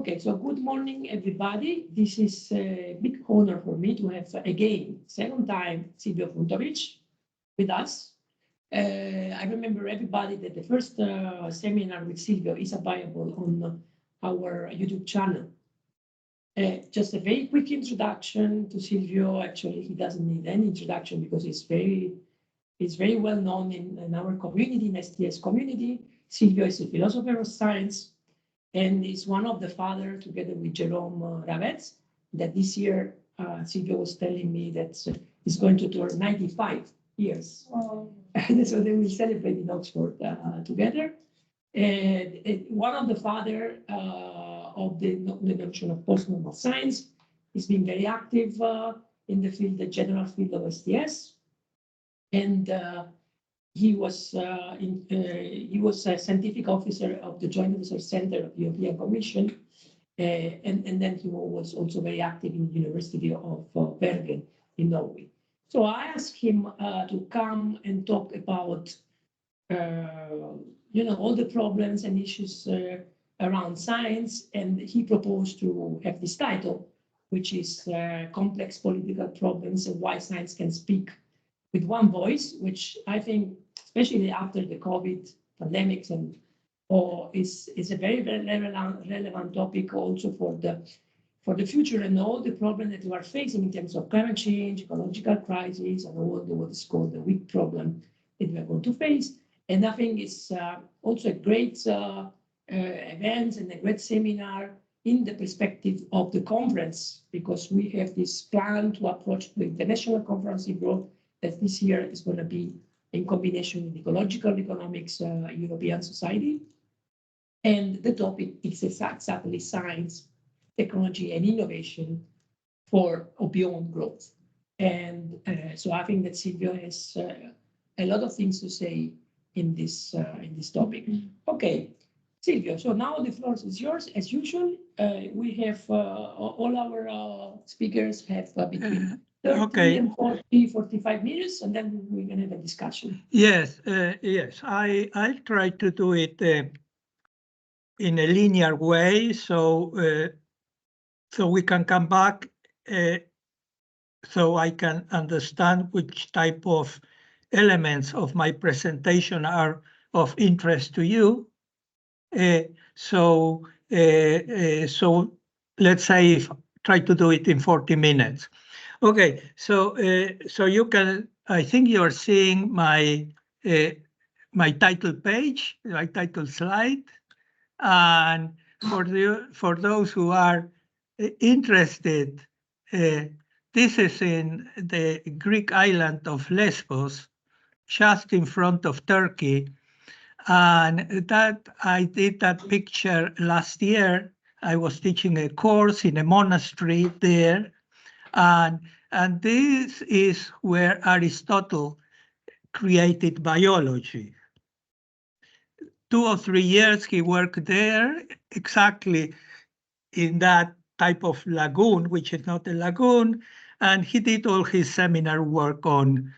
Okay, so good morning, everybody. This is a big honor for me to have, again, second time, Silvio Funtowicz with us. I remember everybody that the first seminar with Silvio is available on our YouTube channel. Just a very quick introduction to Silvio. Actually, he doesn't need any introduction because he's very well known in our community, in STS community. Silvio is a philosopher of science and is one of the fathers, together with Jerome Ravets, that this year Silvio was telling me that he's going to turn 95 years. Oh. And so they will celebrate in Oxford together. And one of the fathers of the notion of postnormal science. He's been very active in the field, the general field of STS. And he was a scientific officer of the Joint Research Center of the European Commission, and then he was also very active in the University of Bergen in Norway. So I asked him to come and talk about, all the problems and issues around science, and he proposed to have this title, which is Complex Political Problems and Why Science Can Speak with One Voice, which I think, especially after the COVID pandemics, and is a very, very relevant topic also for the future and all the problems that we are facing in terms of climate change, ecological crisis, and all what is called the weak problem that we are going to face. And I think it's also a great event and a great seminar in the perspective of the conference, because we have this plan to approach the international conference in Rome that this year is going to be in combination with ecological economics, European society. And the topic is exactly science, technology, and innovation for or beyond growth. And so I think that Silvio has a lot of things to say in this topic. Okay, Silvio, so now the floor is yours. As usual, we have all our speakers have between 30 and 40, 45 minutes, and then we're going to have a discussion. Yes, yes. I'll try to do it in a linear way, so we can come back, so I can understand which type of elements of my presentation are of interest to you. So let's say try to do it in 40 minutes. Okay, so you can. I think you are seeing my my title page, my title slide, and for those who are interested, this is in the Greek island of Lesbos, just in front of Turkey, and that I did that picture last year. I was teaching a course in a monastery there. And this is where Aristotle created biology. 2 or 3 years he worked there, exactly in that type of lagoon, which is not a lagoon, and he did all his seminar work on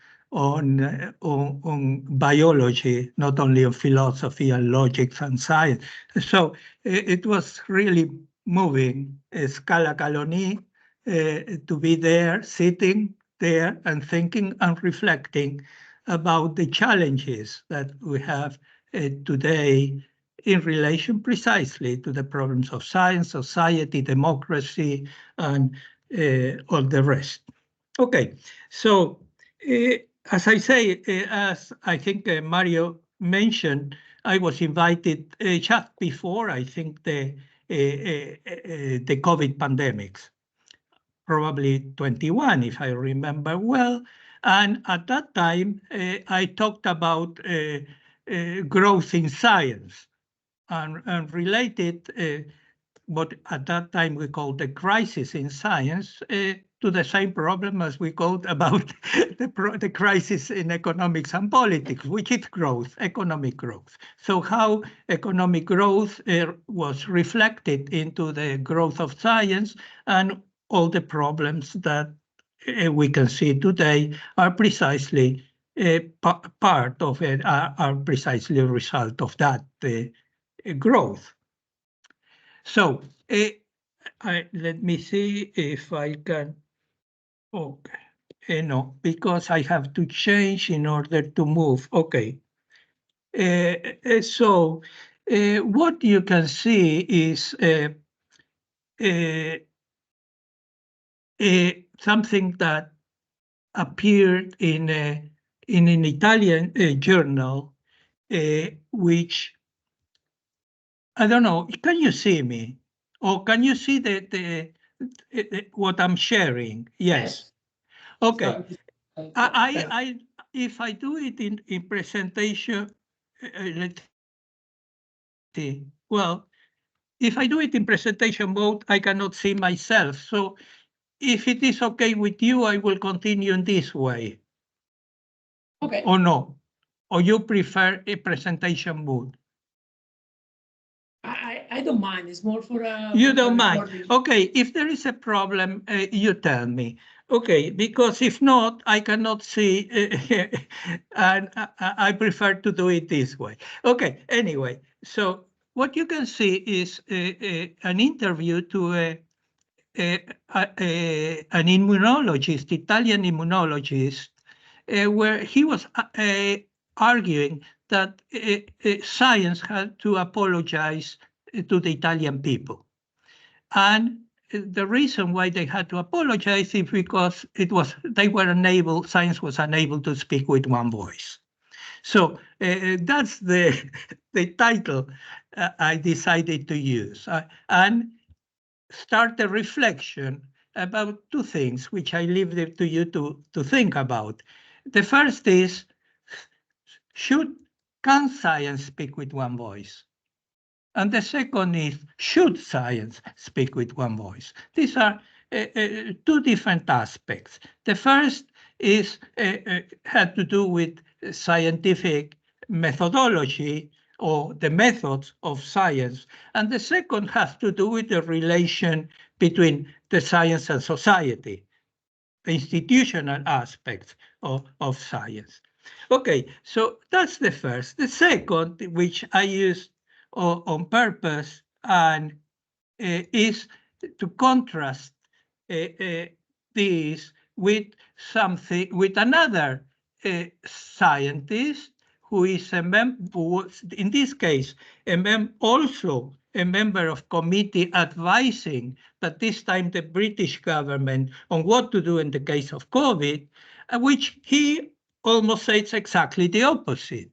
biology, not only on philosophy and logic and science. So it was really moving, Scala Caloni, to be there, sitting there and thinking and reflecting about the challenges that we have today in relation precisely to the problems of science, society, democracy, and all the rest. Okay, so as I say, as I think Mario mentioned, I was invited just before, I think, the COVID pandemics. Probably 21, if I remember well. And at that time, I talked about growth in science and related what at that time we called the crisis in science to the same problem as we called about the crisis in economics and politics, which is growth, economic growth. So how economic growth was reflected into the growth of science, and all the problems that we can see today are precisely part of it, are precisely a result of that growth. So let me see if I can. Okay, no, because I have to change in order to move. Okay. So what you can see is something that appeared in an Italian journal, which I don't know. Can you see me, or can you see the what I'm sharing? Yes. Okay. I if I do it in presentation, let's see. Well, if I do it in presentation mode, I cannot see myself. So if it is okay with you, I will continue in this way. Okay. Or no? Or you prefer a presentation mode? I don't mind. It's more for a. You don't mind. Okay, if there is a problem, you tell me. Okay, because if not, I cannot see, and I prefer to do it this way. Okay, anyway, so what you can see is an interview to an immunologist, Italian immunologist, where he was arguing that science had to apologize to the Italian people. And the reason why they had to apologize is because science was unable to speak with one voice. So that's the title I decided to use. And start a reflection about two things, which I leave it to you to think about. The first is, can science speak with one voice? And the second is, should science speak with one voice? These are two different aspects. The first is had to do with scientific methodology or the methods of science. And the second has to do with the relation between the science and society, the institutional aspects of science. Okay, so that's the first. The second, which I used on purpose, and is to contrast this with another scientist who is in this case, also a member of committee advising, but this time the British government, on what to do in the case of COVID, which he almost says exactly the opposite.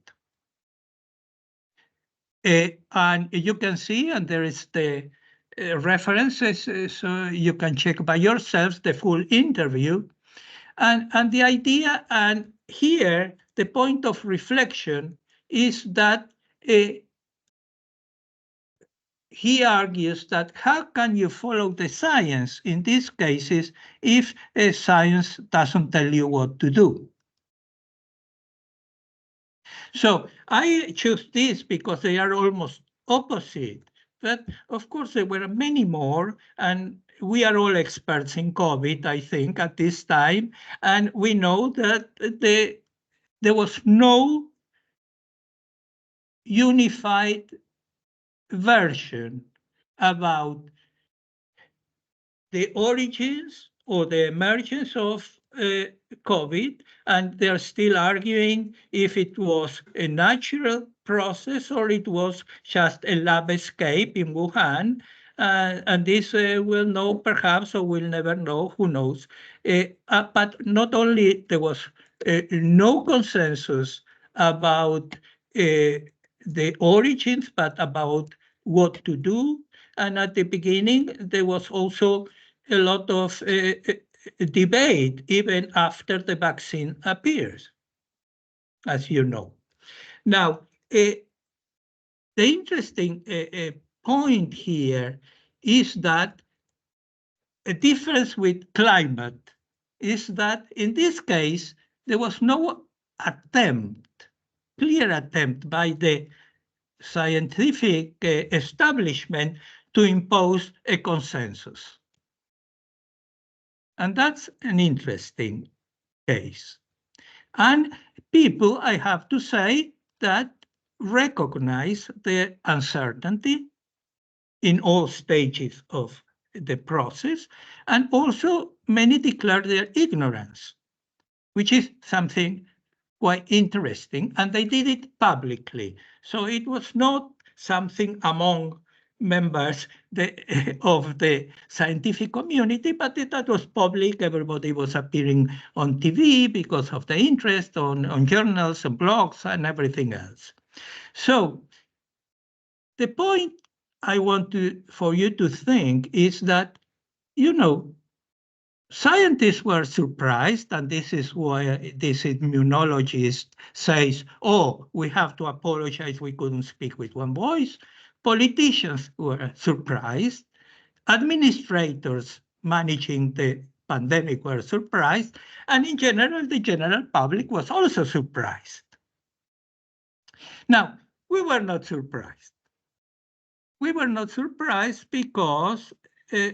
And you can see, and there is the references, so you can check by yourselves the full interview. And the idea, and here the point of reflection is that he argues that how can you follow the science in these cases if science doesn't tell you what to do? So I choose this because they are almost opposite. But of course, there were many more, and we are all experts in COVID, I think, at this time. And we know that there was no unified version about the origins or the emergence of COVID, and they're still arguing if it was a natural process or it was just a lab escape in Wuhan. And this we'll know perhaps, or we'll never know, who knows. But not only there was no consensus about the origins, but about what to do. And at the beginning, there was also a lot of debate, even after the vaccine appears, as you know. Now, the interesting point here is that a difference with climate is that in this case, there was no clear attempt by the scientific establishment to impose a consensus. And that's an interesting case. And people, I have to say, that recognize the uncertainty in all stages of the process, and also many declared their ignorance, which is something quite interesting, and they did it publicly. So it was not something among members of the scientific community, but that was public. Everybody was appearing on TV because of the interest on journals and blogs and everything else. So the point I want for you to think is that, scientists were surprised, and this is why this immunologist says, oh, we have to apologize, we couldn't speak with one voice. Politicians were surprised. Administrators managing the pandemic were surprised. And in general, the general public was also surprised. Now, we were not surprised. We were not surprised because well,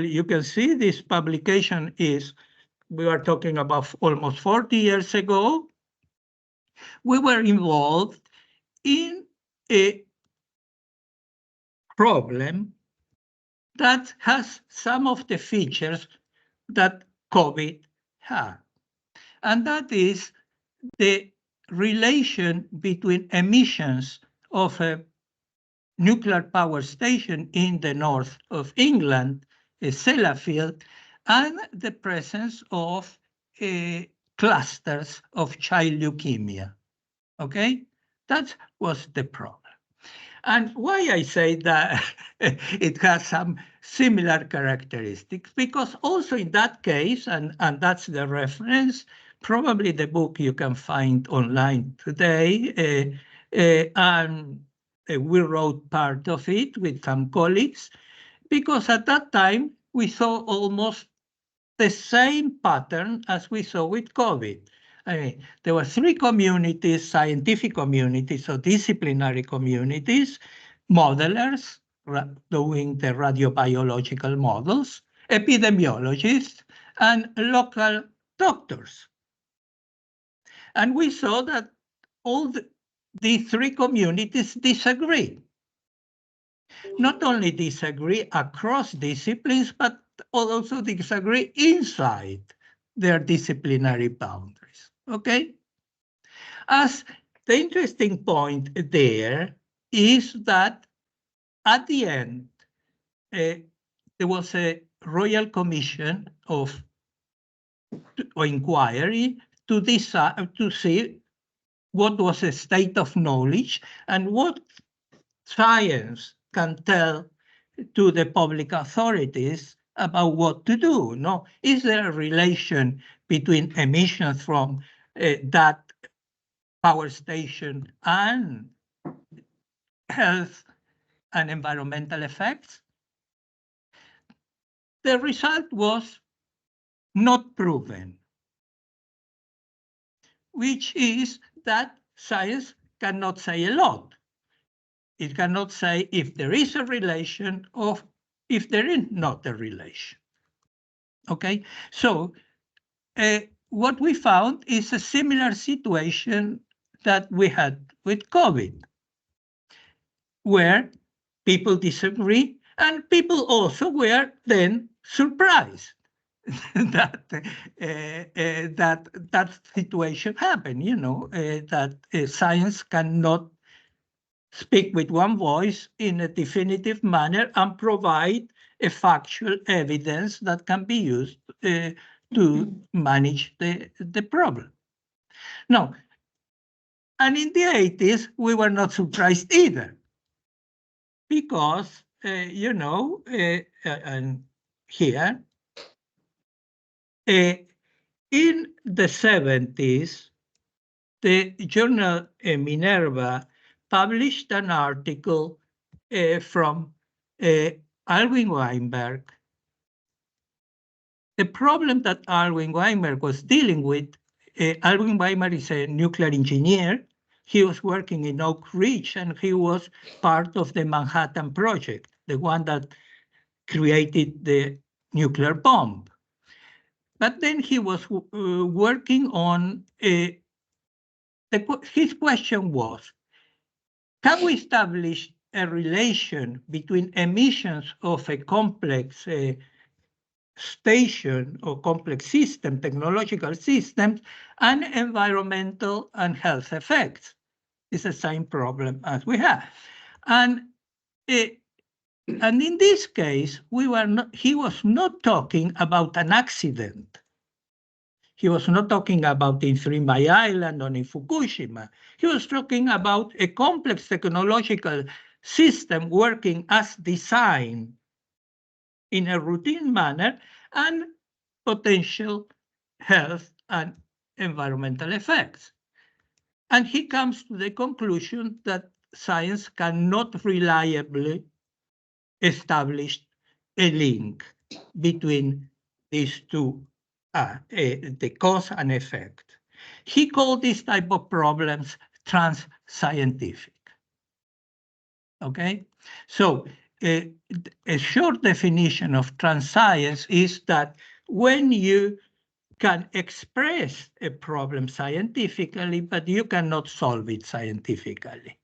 you can see this publication we are talking about almost 40 years ago. We were involved in a problem that has some of the features that COVID had. And that is the relation between emissions of a nuclear power station in the north of England, Sellafield, and the presence of clusters of child leukemia. Okay, that was the problem. And why I say that it has some similar characteristics, because also in that case, and that's the reference, probably the book you can find online today, and we wrote part of it with some colleagues, because at that time we saw almost the same pattern as we saw with COVID. I mean, there were three communities, scientific communities, so disciplinary communities, modelers doing the radiobiological models, epidemiologists, and local doctors. And we saw that all these three communities disagree. Not only disagree across disciplines, but also disagree inside their disciplinary boundaries. Okay? As the interesting point there is that at the end, there was a royal commission of inquiry to decide, to see what was a state of knowledge and what science can tell to the public authorities about what to do. No, is there a relation between emissions from that power station and health and environmental effects? The result was not proven, which is that science cannot say a lot. It cannot say if there is a relation or if there is not a relation. Okay, so what we found is a similar situation that we had with COVID, where people disagree and people also were then surprised that that situation happened. That science cannot speak with one voice in a definitive manner and provide a factual evidence that can be used to manage the problem. No, and in the 80s, we were not surprised either, because, and here, in the 70s, the journal Minerva published an article from Alin Weinberg. The problem that Alin Weinberg was dealing with, Alin Weinberg is a nuclear engineer. He was working in Oak Ridge, and he was part of the Manhattan Project, the one that created the nuclear bomb. But then he was working on his question was, can we establish a relation between emissions of a complex station or complex system, technological systems, and environmental and health effects? It's the same problem as we have. And in this case, he was not talking about an accident. He was not talking about in 3 Mile Island or in Fukushima. He was talking about a complex technological system working as designed in a routine manner and potential health and environmental effects. And he comes to the conclusion that science cannot reliably establish a link between these two, the cause and effect. He called this type of problems trans-scientific. Okay, so a short definition of trans-science is that when you can express a problem scientifically, but you cannot solve it scientifically.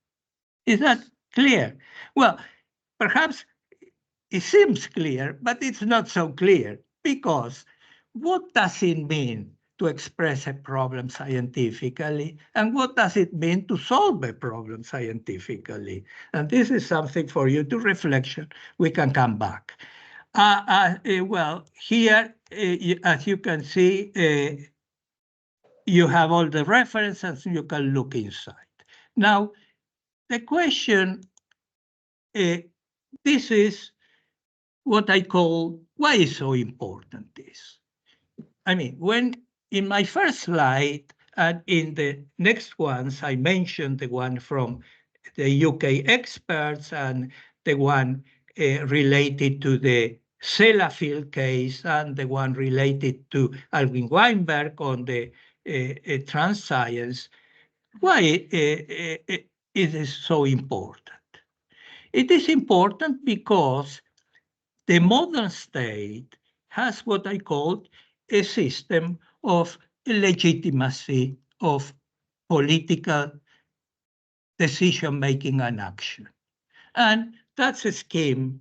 Is that clear? Well, perhaps it seems clear, but it's not so clear, because what does it mean to express a problem scientifically, and what does it mean to solve a problem scientifically? And this is something for you to reflection. We can come back. Well, here, as you can see, you have all the references, you can look inside. Now, the question, this is what I call, why is so important this? I mean, when in my first slide and in the next ones, I mentioned the one from the UK experts and the one related to the Sellafield case and the one related to Alin Weinberg on the trans science. Why it is so important? It is important because the modern state has what I call a system of legitimacy of political decision-making and action. And that's a scheme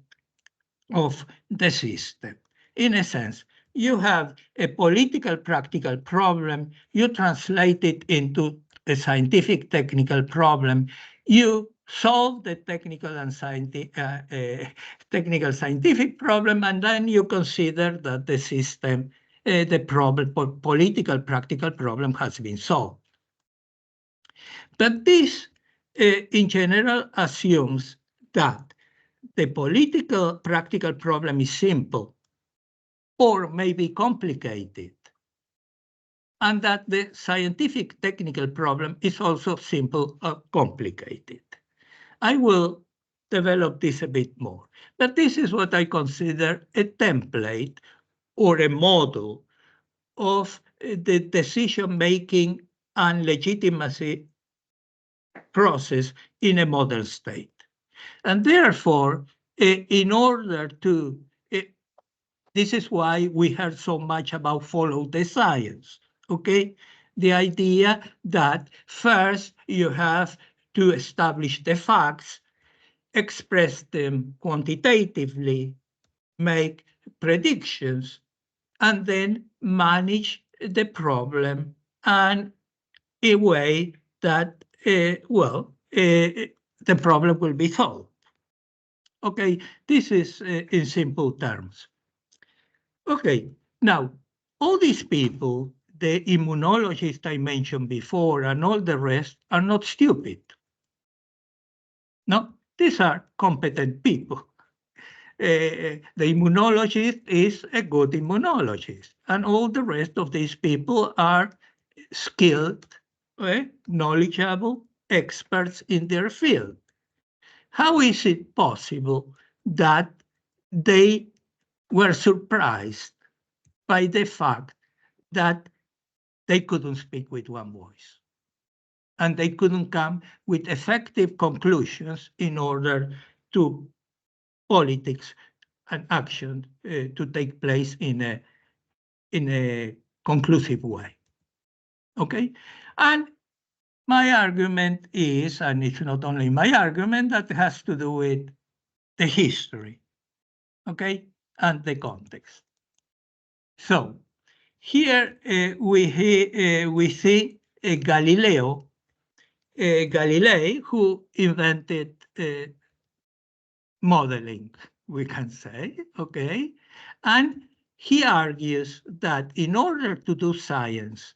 of the system. In a sense, you have a political practical problem, you translate it into a scientific technical problem, you solve the technical and scientific problem, and then you consider that the system, the problem, political practical problem has been solved. But this, in general, assumes that the political practical problem is simple or maybe complicated, and that the scientific technical problem is also simple or complicated. I will develop this a bit more, but this is what I consider a template or a model of the decision-making and legitimacy process in a modern state. And therefore, in order to, this is why we heard so much about follow the science, okay? The idea that first you have to establish the facts, express them quantitatively, make predictions, and then manage the problem and in a way that, the problem will be solved. Okay, this is in simple terms. Okay, now, all these people, the immunologists I mentioned before and all the rest, are not stupid. No, these are competent people. The immunologist is a good immunologist, and all the rest of these people are skilled, knowledgeable experts in their field. How is it possible that they were surprised by the fact that they couldn't speak with one voice and they couldn't come with effective conclusions in order to politics and action to take place in a conclusive way? Okay, and my argument is, and it's not only my argument, that has to do with the history, okay, and the context. So here we see Galilei, who invented modeling, we can say, okay, and he argues that in order to do science,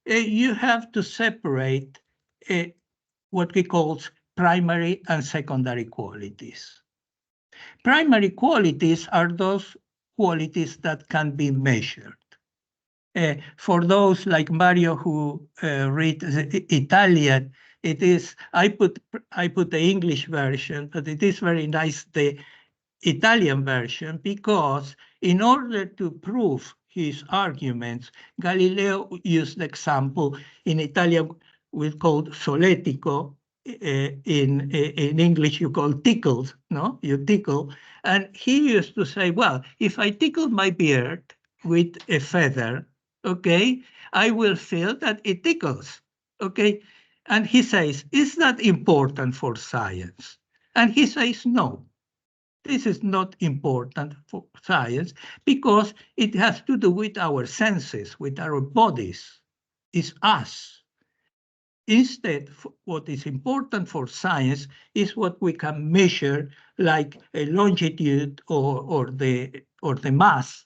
you have to separate what he calls primary and secondary qualities. Primary qualities are those qualities that can be measured. For those like Mario who read Italian, it is, I put the English version, but it is very nice, the Italian version, because in order to prove his arguments, Galileo used the example in Italian we call soletico, in English you call tickles, no? You tickle. And he used to say, well, if I tickle my beard with a feather, okay, I will feel that it tickles, okay? And he says, is that important for science? And he says, no. This is not important for science because it has to do with our senses, with our bodies. It's us. Instead, what is important for science is what we can measure, like a longitude or the mass.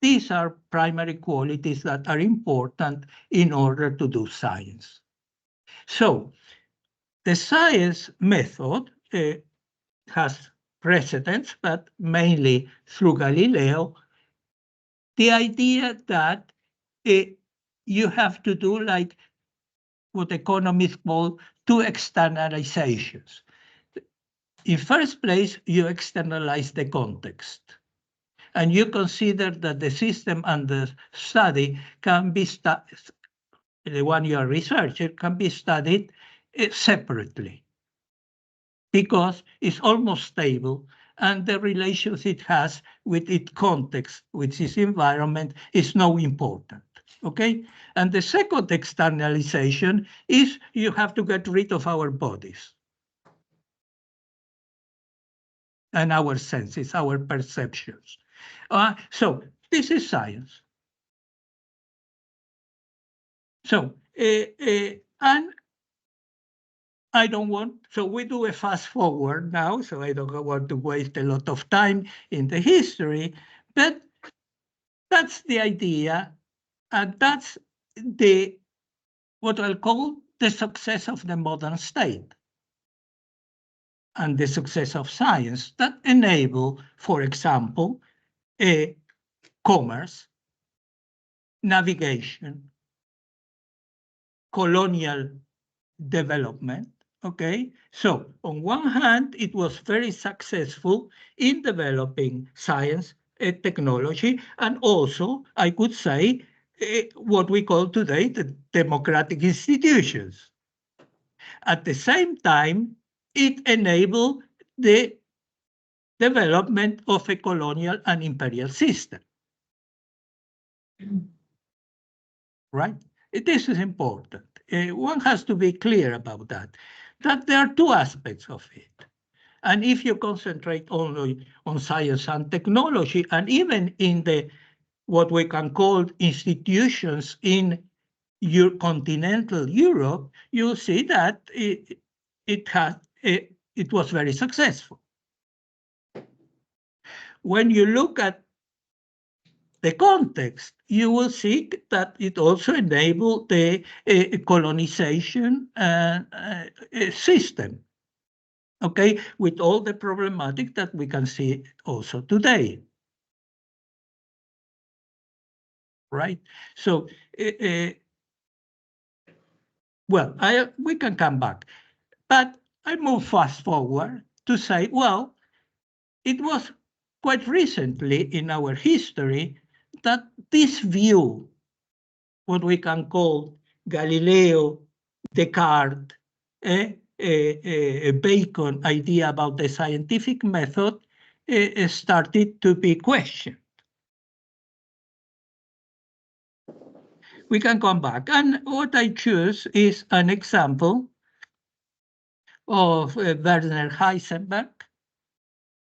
These are primary qualities that are important in order to do science. So the science method has precedents, but mainly through Galileo, the idea that you have to do like what economists call two externalizations. In first place, you externalize the context. And you consider that the system and the study can be the one you are researching can be studied separately because it's almost stable and the relations it has with its context, with its environment, is no important, okay? And the second externalization is you have to get rid of our bodies and our senses, our perceptions. So this is science. So, and I don't want, so we do a fast forward now, so I don't want to waste a lot of time in the history, but that's the idea, and that's what I'll call the success of the modern state and the success of science that enable, for example, commerce, navigation, colonial development. Okay, so on one hand, it was very successful in developing science and technology, and also, I could say, what we call today the democratic institutions. At the same time, it enabled the development of a colonial and imperial system. Right? This is important. One has to be clear about that there are two aspects of it. And if you concentrate only on science and technology, and even in the what we can call institutions in continental Europe, you'll see that it was very successful. When you look at the context, you will see that it also enabled the colonization system, okay, with all the problematic that we can see also today. Right? So, well, we can come back, but I move fast forward to say, well, it was quite recently in our history that this view, what we can call Galileo, Descartes, Bacon idea about the scientific method started to be questioned. we can come back. And what I choose is an example of Werner Heisenberg,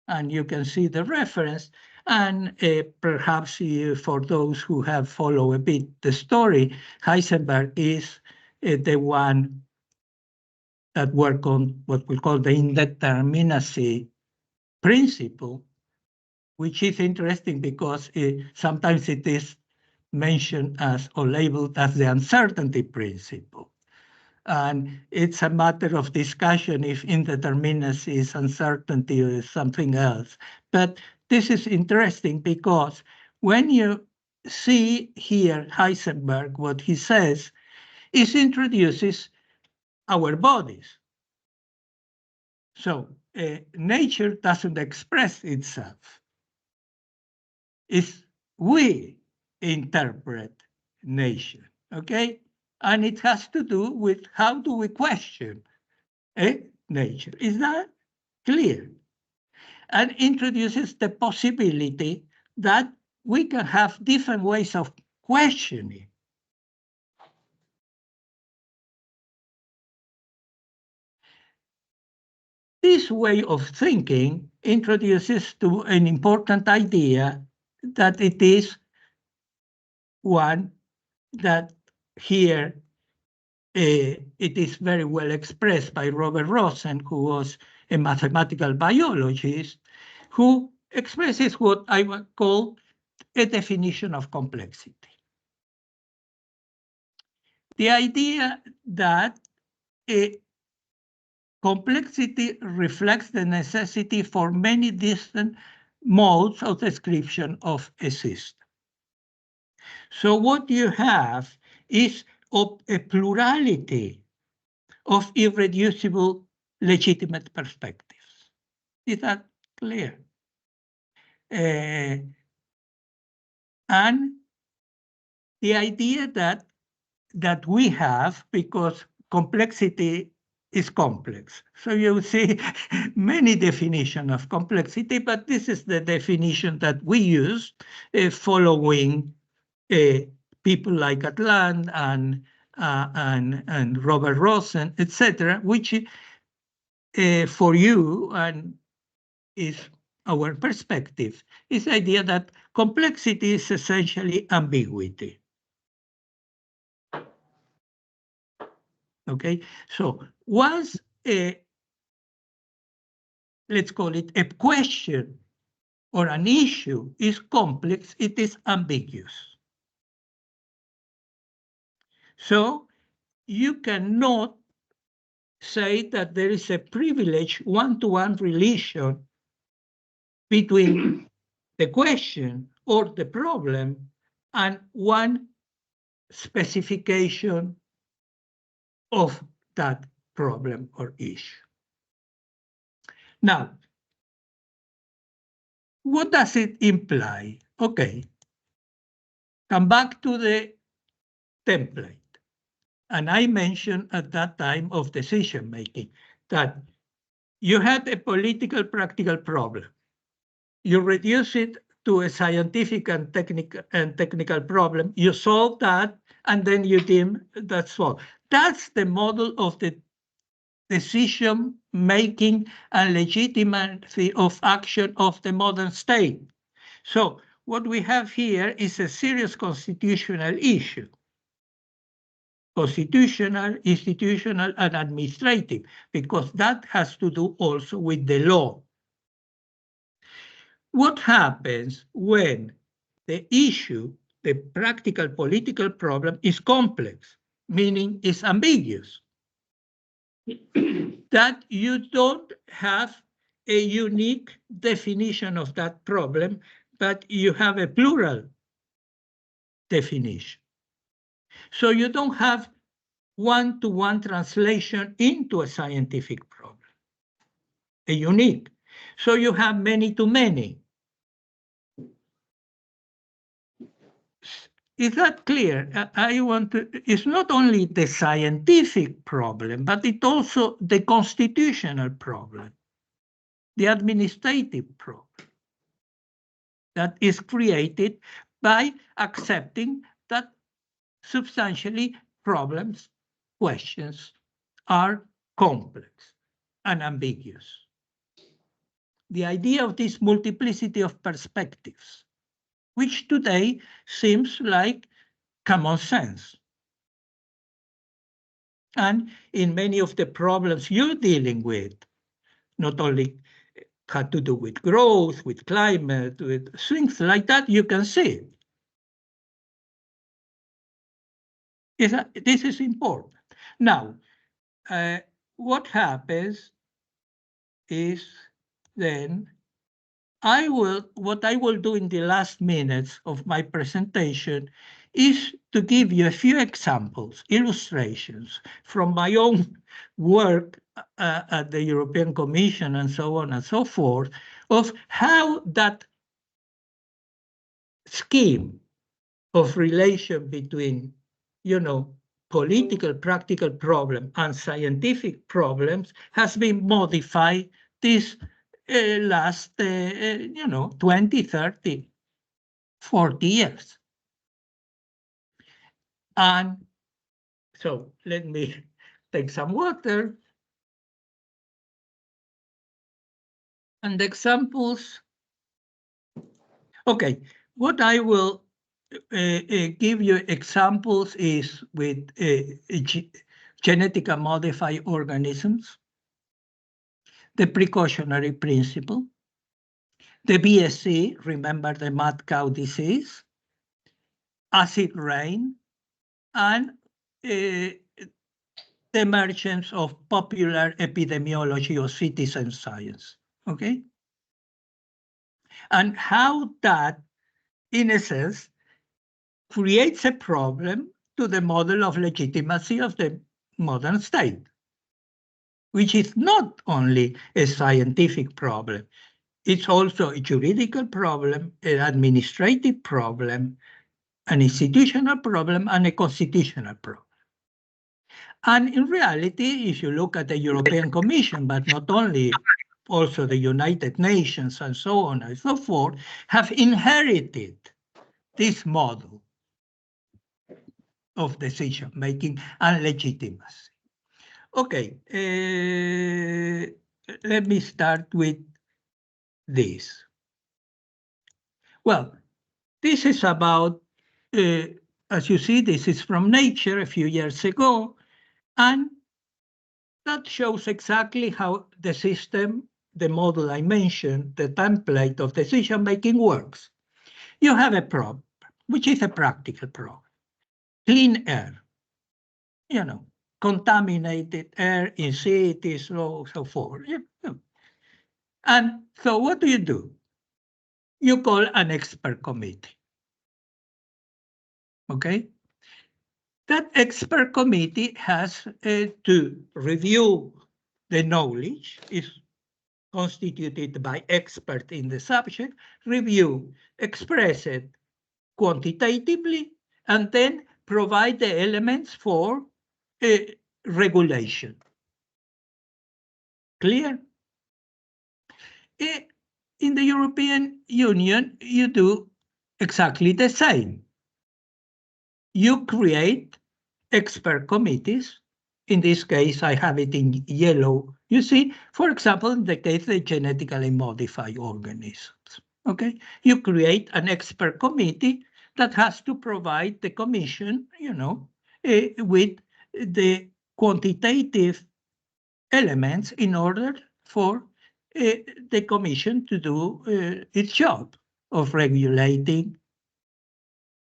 and you can see the reference. And perhaps for those who have followed a bit the story, Heisenberg is the one that worked on what we call the indeterminacy principle, which is interesting because sometimes it is mentioned as or labeled as the uncertainty principle. And it's a matter of discussion if indeterminacy is uncertainty or something else. But this is interesting because when you see here Heisenberg, what he says is introduces our bodies. So nature doesn't express itself. It's we interpret nature, okay? And it has to do with how do we question nature. Is that clear? And introduces the possibility that we can have different ways of questioning. This way of thinking introduces to an important idea that it is one that here it is very well expressed by Robert Rosen, who was a mathematical biologist, who expresses what I would call a definition of complexity. The idea that complexity reflects the necessity for many distant modes of description of a system. So what you have is a plurality of irreducible legitimate perspectives. Is that clear? And the idea that we have, because complexity is complex. So you see many definitions of complexity, but this is the definition that we use following people like Atlan and Robert Rosen, etc., which for you and is our perspective, is the idea that complexity is essentially ambiguity. Okay, so once let's call it a question or an issue is complex, it is ambiguous. So you cannot say that there is a privileged one-to-one relation between the question or the problem and one specification of that problem or issue. Now, what does it imply? Okay, come back to the template. And I mentioned at that time of decision making that you had a political practical problem. You reduce it to a scientific and technical problem. You solve that, and then you deem that's all. That's the model of the decision making and legitimacy of action of the modern state. So what we have here is a serious constitutional issue. Constitutional, institutional, and administrative, because that has to do also with the law. What happens when the issue, the practical political problem, is complex, meaning it's ambiguous? That you don't have a unique definition of that problem, but you have a plural definition. So you don't have one-to-one translation into a scientific problem, a unique. So you have many-to-many. Is that clear? It's not only the scientific problem, but it's also the constitutional problem, the administrative problem that is created by accepting that substantially problems, questions are complex and ambiguous. The idea of this multiplicity of perspectives, which today seems like common sense. And in many of the problems you're dealing with, not only had to do with growth, with climate, with things like that, you can see it. This is important. Now, what happens is then what I will do in the last minutes of my presentation is to give you a few examples, illustrations from my own work at the European Commission and so on and so forth, of how that scheme of relation between, political practical problem and scientific problems has been modified this last, 20, 30, 40 years. And so let me take some water. And the examples. Okay, what I will give you examples is with genetically modified organisms, the precautionary principle, the BSE, remember the mad cow disease, acid rain, and the emergence of popular epidemiology or citizen science, okay? And how that, in a sense, creates a problem to the model of legitimacy of the modern state, which is not only a scientific problem, it's also a juridical problem, an administrative problem, an institutional problem, and a constitutional problem. And in reality, if you look at the European Commission, but not only, also the United Nations and so on and so forth, have inherited this model of decision-making and legitimacy. Okay, let me start with this. Well, this is about, as you see, this is from Nature a few years ago, and that shows exactly how the system, the model I mentioned, the template of decision-making works. You have a problem, which is a practical problem. Clean air, contaminated air in cities, so forth. And so what do? You call an expert committee. Okay? That expert committee has to review the knowledge, is constituted by experts in the subject, review, express it quantitatively, and then provide the elements for regulation. Clear? In the European Union, you do exactly the same. You create expert committees. In this case, I have it in yellow. You see, for example, in the case of genetically modified organisms, okay? You create an expert committee that has to provide the Commission, with the quantitative elements in order for the Commission to do its job of regulating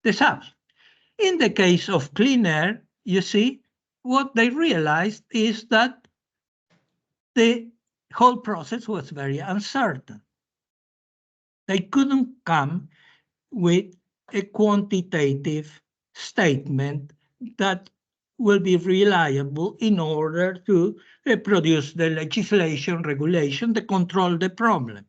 the substance. In the case of clean air, you see, what they realized is that the whole process was very uncertain. They couldn't come with a quantitative statement that will be reliable in order to produce the legislation, regulation, to control the problem.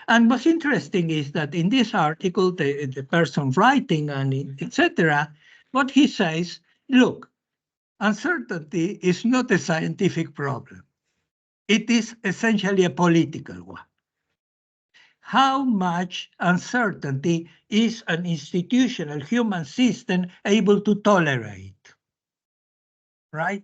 And what's interesting is that in this article, the person writing and etc., what he says, look, uncertainty is not a scientific problem. It is essentially a political one. how much uncertainty is an institutional human system able to tolerate, right?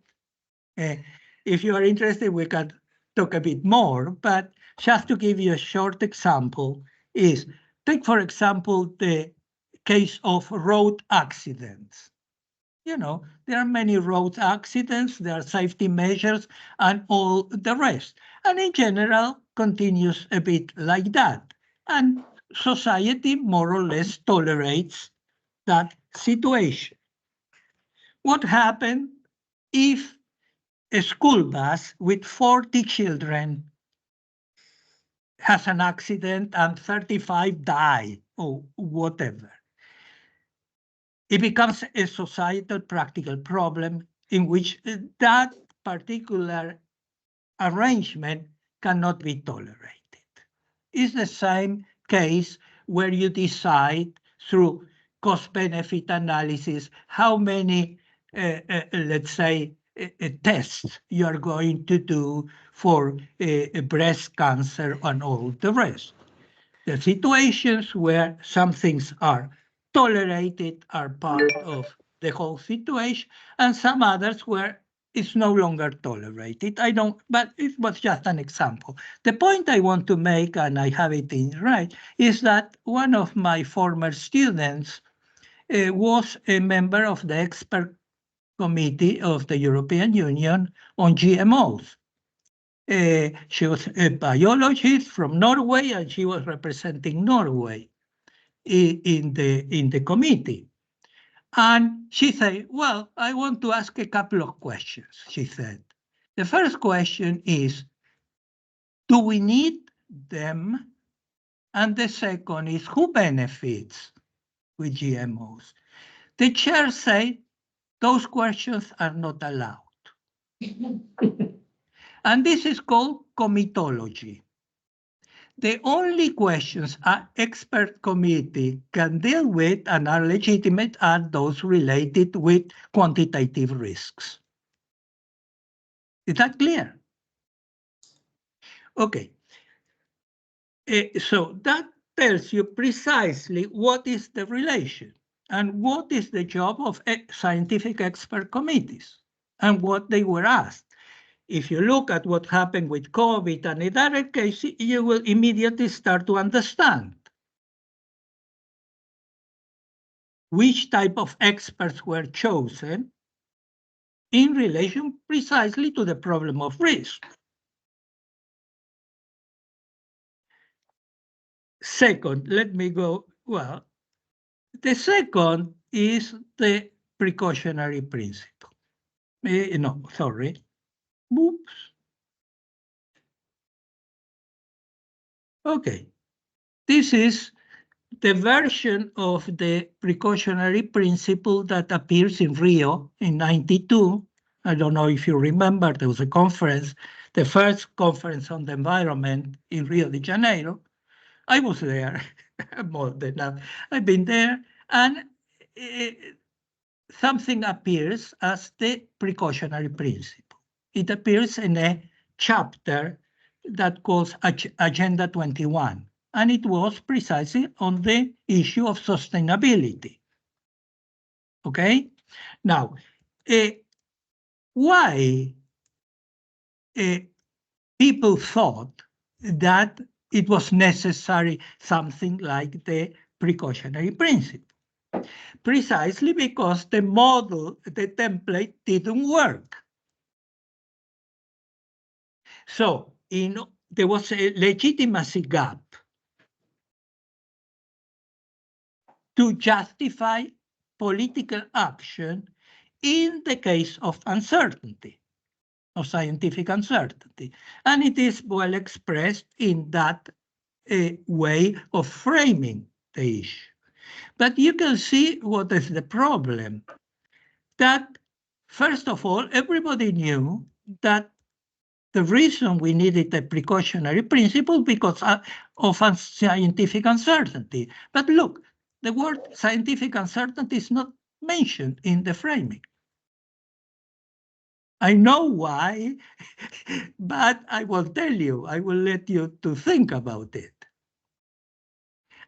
If you are interested, we can talk a bit more, but just to give you a short example is, take for example, the case of road accidents. You know, there are many road accidents, there are safety measures and all the rest. And in general, continues a bit like that. And society more or less tolerates that situation. What happens if a school bus with 40 children has an accident and 35 die or whatever? It becomes a societal practical problem in which that particular arrangement cannot be tolerated. It's the same case where you decide through cost-benefit analysis how many, let's say, tests you are going to do for breast cancer and all the rest. The situations where some things are tolerated are part of the whole situation, and some others where it's no longer tolerated. I don't, but it was just an example. The point I want to make, and I have it in right, is that one of my former students was a member of the expert committee of the European Union on GMOs. She was a biologist from Norway, and she was representing Norway in the committee. And she said, well, I want to ask a couple of questions, she said. The first question is, do we need them? And the second is, who benefits with GMOs? The chair said, those questions are not allowed. And this is called comitology. The only questions an expert committee can deal with and are legitimate are those related with quantitative risks. Is that clear? Okay. So that tells you precisely what is the relation and what is the job of scientific expert committees and what they were asked. If you look at what happened with COVID and in other cases, you will immediately start to understand which type of experts were chosen in relation precisely to the problem of risk. Second, let me go, well, the second is the precautionary principle. No, sorry. Oops. Okay. This is the version of the precautionary principle that appears in Rio in '92. I don't know if you remember, there was a conference, the first conference on the environment in Rio de Janeiro. I was there more than that. I've been there, and something appears as the precautionary principle. It appears in a chapter that calls Agenda 21, and it was precisely on the issue of sustainability. Okay? Now, why people thought that it was necessary something like the precautionary principle? Precisely because the model, the template didn't work. So there was a legitimacy gap to justify political action in the case of uncertainty, of scientific uncertainty. And it is well expressed in that way of framing the issue. But you can see what is the problem. That, first of all, everybody knew that the reason we needed a precautionary principle because of scientific uncertainty. But look, the word scientific uncertainty is not mentioned in the framing. I know why, but I will tell you, I will let you to think about it.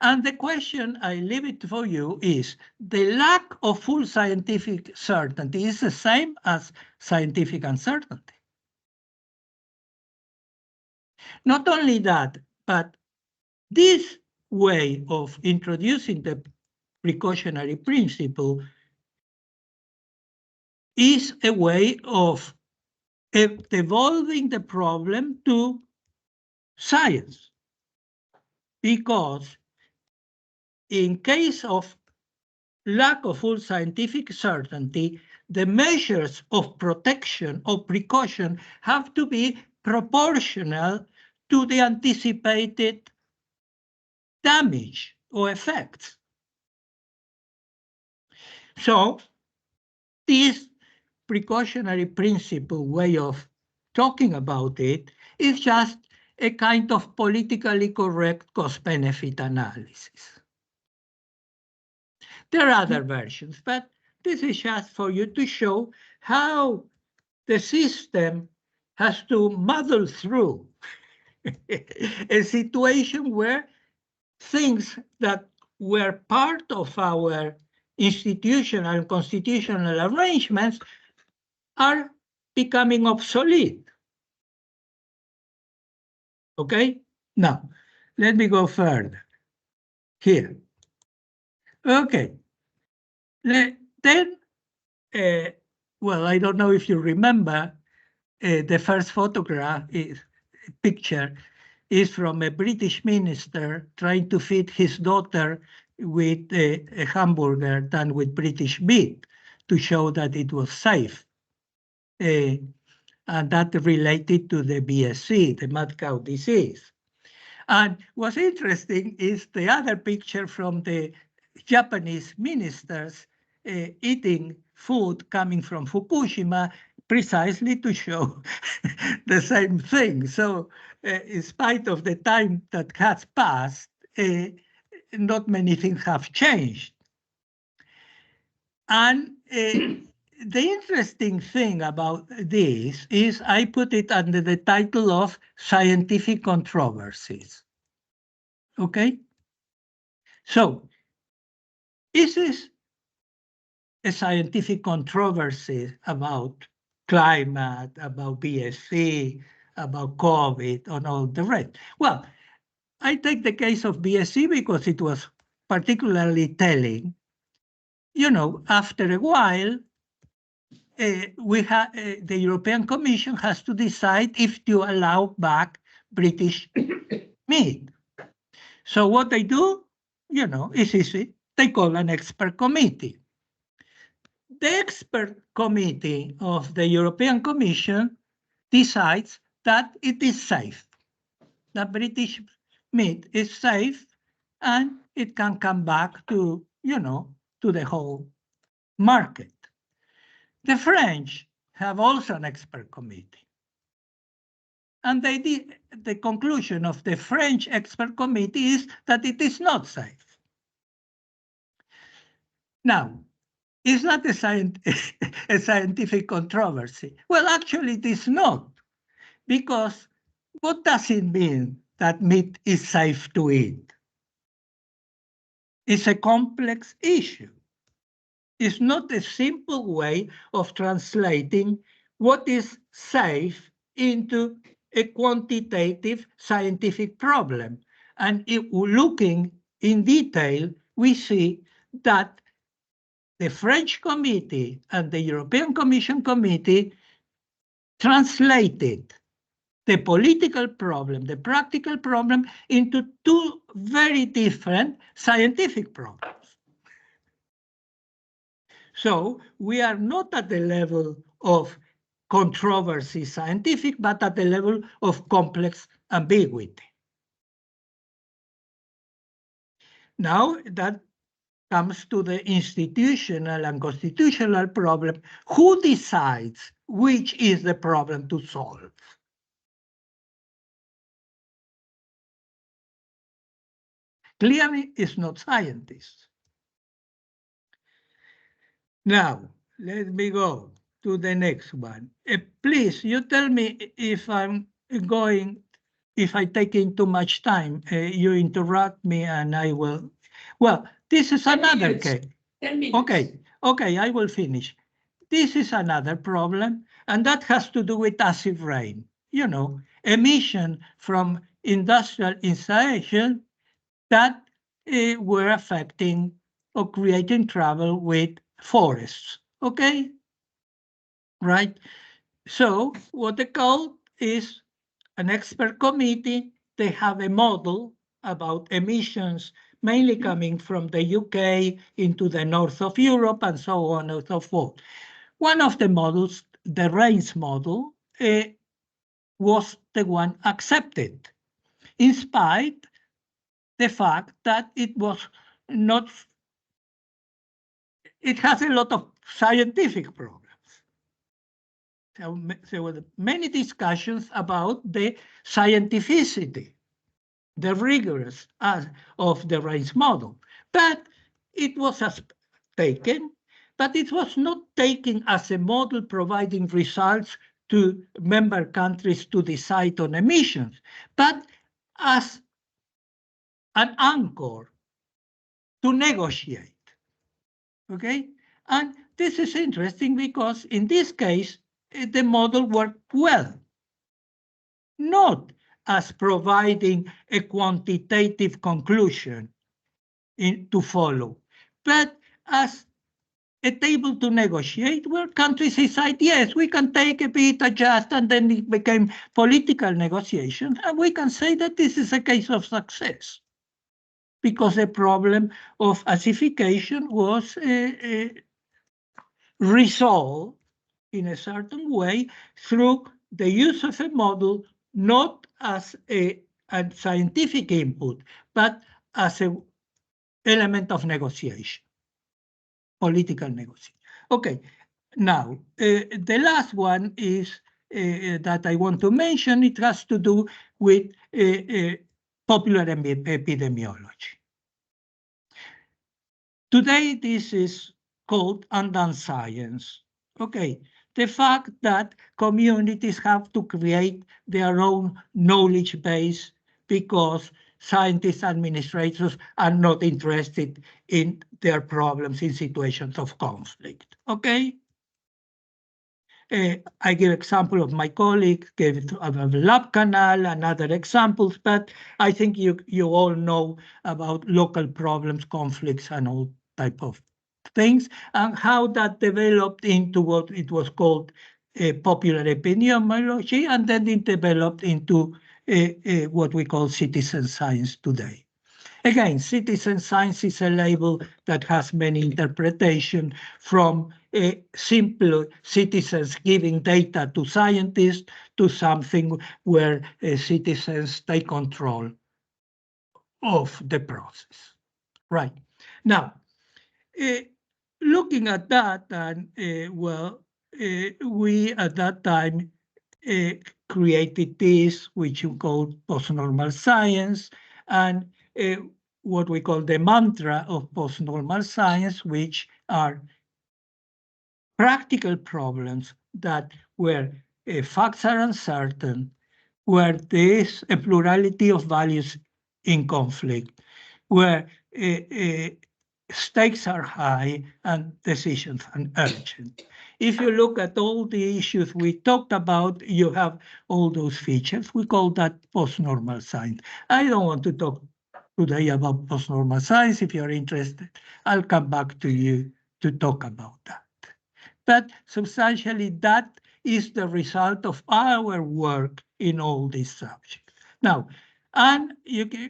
And the question I leave it for you is, the lack of full scientific certainty is the same as scientific uncertainty. Not only that, but this way of introducing the precautionary principle is a way of evolving the problem to science. Because in case of lack of full scientific certainty, the measures of protection or precaution have to be proportional to the anticipated damage or effects. So this precautionary principle way of talking about it is just a kind of politically correct cost-benefit analysis. There are other versions, but this is just for you to show how the system has to muddle through a situation where things that were part of our institutional and constitutional arrangements are becoming obsolete. Okay? Now, let me go further here. Okay. Then, well, I don't know if you remember, the first picture is from a British minister trying to feed his daughter with a hamburger done with British meat to show that it was safe. And that related to the BSE, the mad cow disease. And what's interesting is the other picture from the Japanese ministers eating food coming from Fukushima, precisely to show the same thing. So in spite of the time that has passed, not many things have changed. And the interesting thing about this is I put it under the title of scientific controversies. Okay? So, is this a scientific controversy about climate, about BSE, about COVID, and all the rest? Well, I take the case of BSE because it was particularly telling. You know, after a while, the European Commission has to decide if to allow back British meat. So what they do, you know, is easy. They call an expert committee. The expert committee of the European Commission decides that it is safe, that British meat is safe, and it can come back to, you know, to the whole market. The French have also an expert committee. And the conclusion of the French expert committee is that it is not safe. Now, is that a scientific controversy? Well, actually, it is not. Because what does it mean that meat is safe to eat? It's a complex issue. It's not a simple way of translating what is safe into a quantitative scientific problem. And if looking in detail, we see that the French committee and the European Commission committee translated the political problem, the practical problem, into two very different scientific problems. So we are not at the level of controversy scientific, but at the level of complex ambiguity. Now that comes to the institutional and constitutional problem. Who decides which is the problem to solve? Clearly, it's not scientists. Now, let me go to the next one. Please, you tell me if I'm going if I take in too much time, you interrupt me and I will. Well, this is another case. 10 minutes. Okay, I will finish. This is another problem, and that has to do with acid rain. You know, emission from industrial installation that were affecting or creating trouble with forests. Okay, right? So what they call is an expert committee. They have a model about emissions, mainly coming from the UK into the north of Europe and so on and so forth. One of the models, the RAINS model, was the one accepted, in spite the fact that it was not, it has a lot of scientific problems. So there were many discussions about the scientificity, the rigorous of the RAINS model, but it was taken, but it was not taken as a model providing results to member countries to decide on emissions, but as an anchor to negotiate. Okay, and this is interesting because in this case, the model worked well, not as providing a quantitative conclusion to follow, but as a table to negotiate where countries decide, yes, we can take a bit, adjust, and then it became political negotiations. And we can say that this is a case of success because the problem of acidification was resolved in a certain way through the use of a model, not as a scientific input, but as an element of negotiation, political negotiation. Okay, now the last one is that I want to mention. It has to do with popular epidemiology. Today, this is called undone science. Okay, the fact that communities have to create their own knowledge base because scientists, administrators are not interested in their problems in situations of conflict. Okay? I give example of my colleague, gave it of a lab canal and other examples, but I think you all know about local problems, conflicts, and all type of things, and how that developed into what it was called popular epidemiology, and then it developed into what we call citizen science today. Again, citizen science is a label that has many interpretations, from simple citizens giving data to scientists to something where citizens take control of the process. Right. Now, looking at that, and we at that time created this, which you call postnormal science, and what we call the mantra of postnormal science, which are practical problems that where facts are uncertain, where there is a plurality of values in conflict, where stakes are high and decisions are urgent. If you look at all the issues we talked about, you have all those features. We call that postnormal science. I don't want to talk today about postnormal science. If you're interested, I'll come back to you to talk about that. But substantially, that is the result of our work in all these subjects. Now, and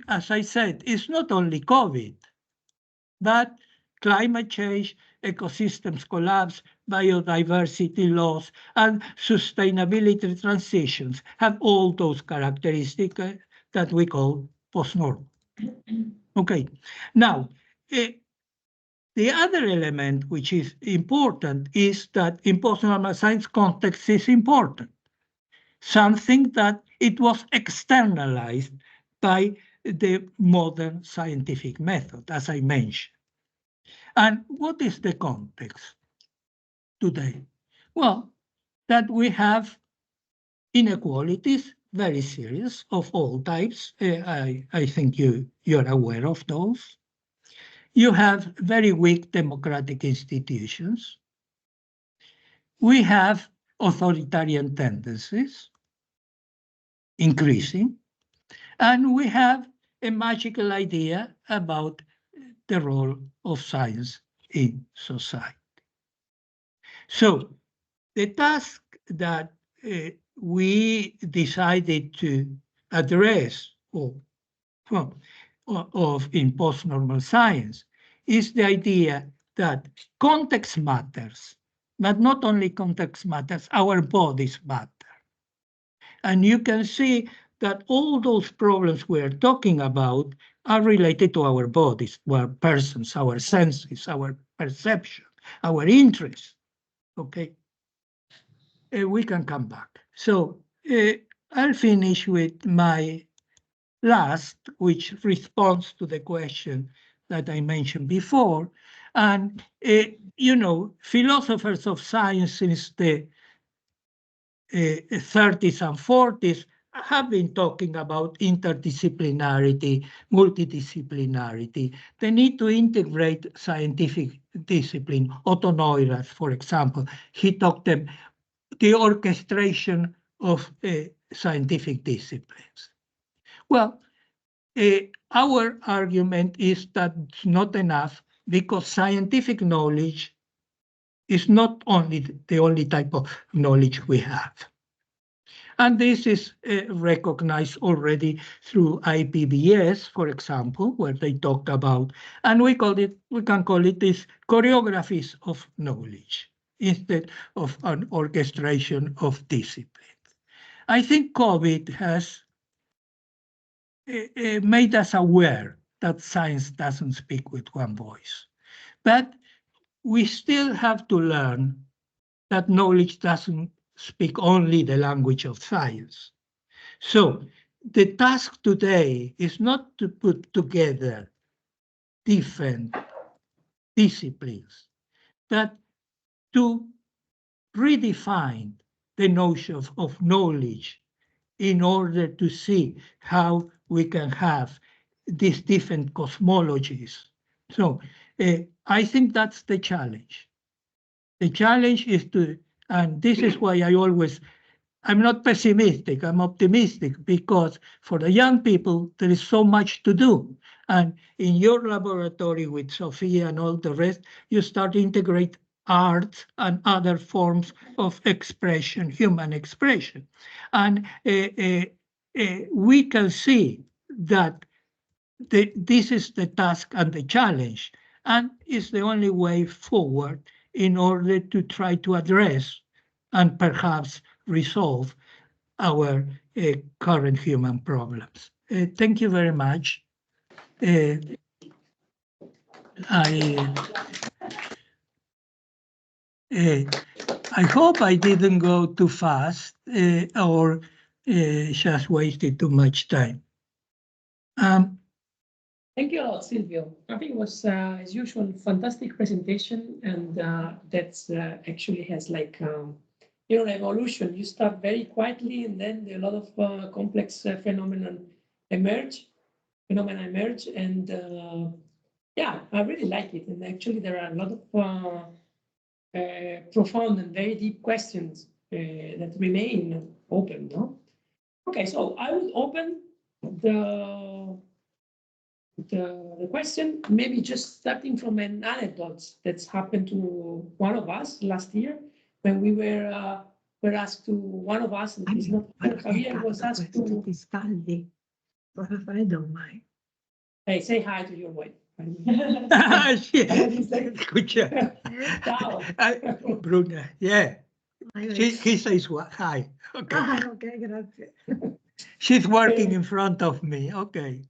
as I said, it's not only COVID, but climate change, ecosystems collapse, biodiversity loss, and sustainability transitions have all those characteristics that we call postnormal. Okay, now, the other element which is important is that in postnormal science context is important. Something that it was externalized by the modern scientific method, as I mentioned. And what is the context today? Well, that we have inequalities, very serious of all types. I think you're aware of those. You have very weak democratic institutions. We have authoritarian tendencies increasing, and we have a magical idea about the role of science in society. So the task that we decided to address in postnormal science is the idea that context matters, but not only context matters, our bodies matter. And you can see that all those problems we're talking about are related to our bodies, our persons, our senses, our perception, our interests. Okay, we can come back. So I'll finish with my last, which responds to the question that I mentioned before. And, philosophers of science since the 30s and 40s have been talking about interdisciplinarity, multidisciplinarity, the need to integrate scientific discipline. Otto Neurath, for example, he talked about the orchestration of scientific disciplines. Well, our argument is that it's not enough because scientific knowledge is not only the only type of knowledge we have. And this is recognized already through IPBS, for example, where they talk about, and we can call it this choreographies of knowledge instead of an orchestration of disciplines. I think COVID has made us aware that science doesn't speak with one voice. But we still have to learn that knowledge doesn't speak only the language of science. So the task today is not to put together different disciplines, but to redefine the notion of knowledge in order to see how we can have these different cosmologies. So I think that's the challenge. The challenge is to, and this is why I'm not pessimistic, I'm optimistic, because for the young people, there is so much to do. And in your laboratory with Sophia and all the rest, you start to integrate art and other forms of expression, human expression. And we can see that this is the task and the challenge, and is the only way forward in order to try to address and perhaps resolve our current human problems. Thank you very much. I hope I didn't go too fast or just wasted too much time. Thank you a lot, Silvio. I think it was, as usual, fantastic presentation, and that's actually has like, evolution. You start very quietly, and then a lot of complex phenomena emerge, and yeah, I really like it. And actually, there are a lot of profound and very deep questions that remain open. No? Okay, so I would open the question, maybe just starting from an anecdote that's happened to one of us last year when we were asked to, one of us, and he's not Javier, was asked to. Hey, say hi to your wife. Bruna, yeah. He says what? Hi. Okay. Okay, grazie. She's working in front of me. Okay.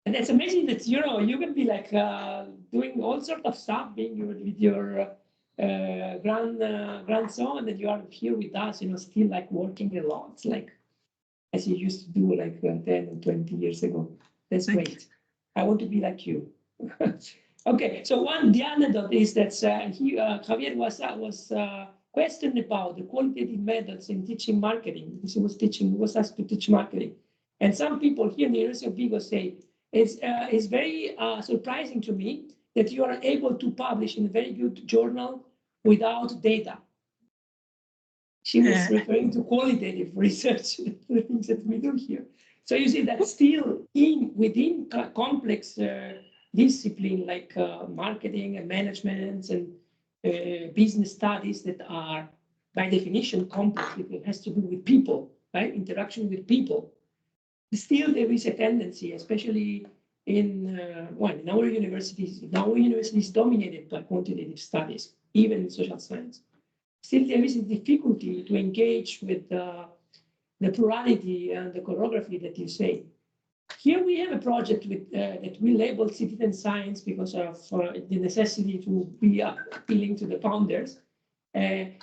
And it's amazing that you can be like doing all sorts of stuff, being with your grandson, and you are here with us, still like working a lot, like as you used to do like 10 or 20 years ago. That's great. I want to be like you. Okay, so the anecdote is that Javier was question about the qualitative methods in teaching marketing, because he was asked to teach marketing. And some people here in the University of Vigo say, it's very surprising to me that you are able to publish in a very good journal without data. She was referring to qualitative research, the things that we do here. So you see that still within complex discipline like marketing and management and business studies that are by definition complex, it has to do with people, right? Interaction with people. Still there is a tendency, especially in our universities dominated by quantitative studies, even in social science. Still there is a difficulty to engage with the plurality and the choreography that you say. Here we have a project with, that we label citizen science because of the necessity to be appealing to the founders.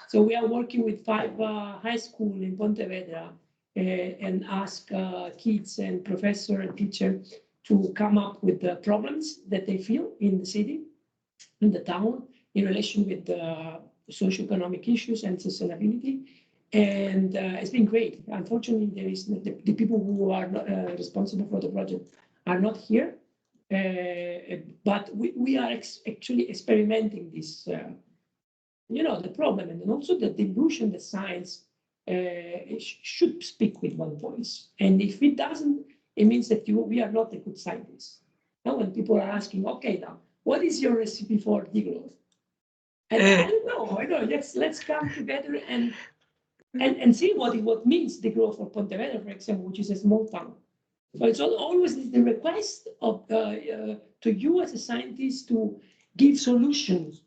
So we are working with 5 high schools in Pontevedra and ask kids and professor and teacher to come up with the problems that they feel in the city, in the town, in relation with the socioeconomic issues and sustainability. And it's been great. Unfortunately, there is the people who are responsible for the project are not here, but we are actually experimenting this, the problem, and also the delusion that science should speak with one voice. And if it doesn't, it means that we are not a good scientists. Now, when people are asking, okay, now, what is your recipe for degrowth? And I don't know. Let's come together and see what means degrowth for Pontevedra, for example, which is a small town. So it's always the request of to you as a scientist to give solutions,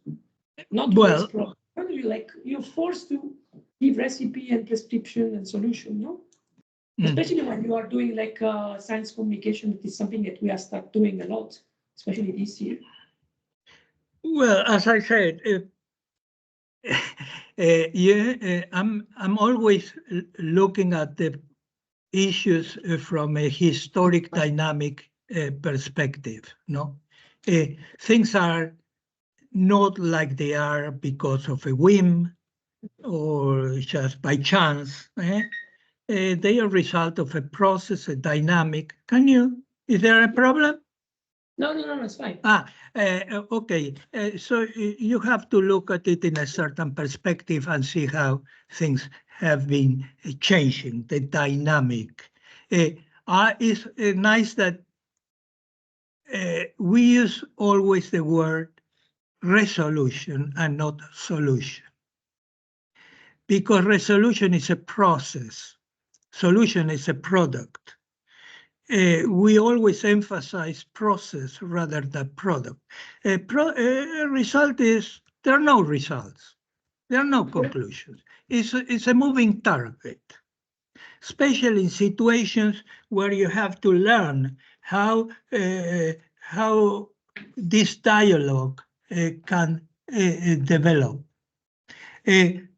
not to raise problems. Like you're forced to give recipe and prescription and solution, no? Especially when you are doing like science communication, it is something that we are start doing a lot, especially this year. Well, as I said, I'm always looking at the issues from a historic dynamic perspective. No, things are not like they are because of a whim or just by chance. They are a result of a process, a dynamic. Is there a problem? No, it's fine. Okay. So you have to look at it in a certain perspective and see how things have been changing, the dynamic. It's nice that we use always the word resolution and not solution, because resolution is a process, solution is a product. We always emphasize process rather than product. Result is, there are no results. There are no conclusions. It's a moving target, especially in situations where you have to learn how this dialogue can develop.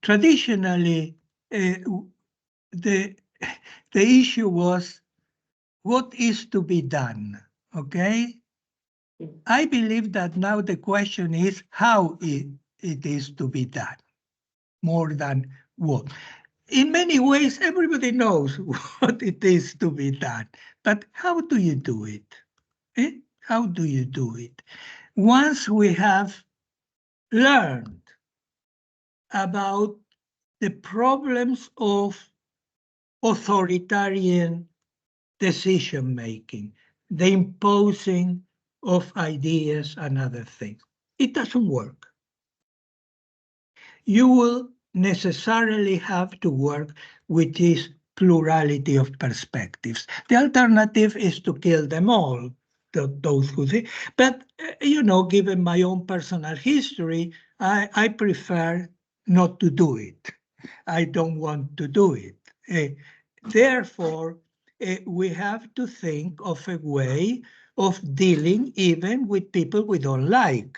Traditionally, the issue was what is to be done, okay? I believe that now the question is how it is to be done, more than what. In many ways, everybody knows what it is to be done, but how do you do it? How do you do it? Once we have learned about the problems of authoritarian decision-making, the imposing of ideas and other things, it doesn't work. You will necessarily have to work with this plurality of perspectives. The alternative is to kill them all, those who think. But, given my own personal history, I prefer not to do it. I don't want to do it. Therefore, we have to think of a way of dealing even with people we don't like.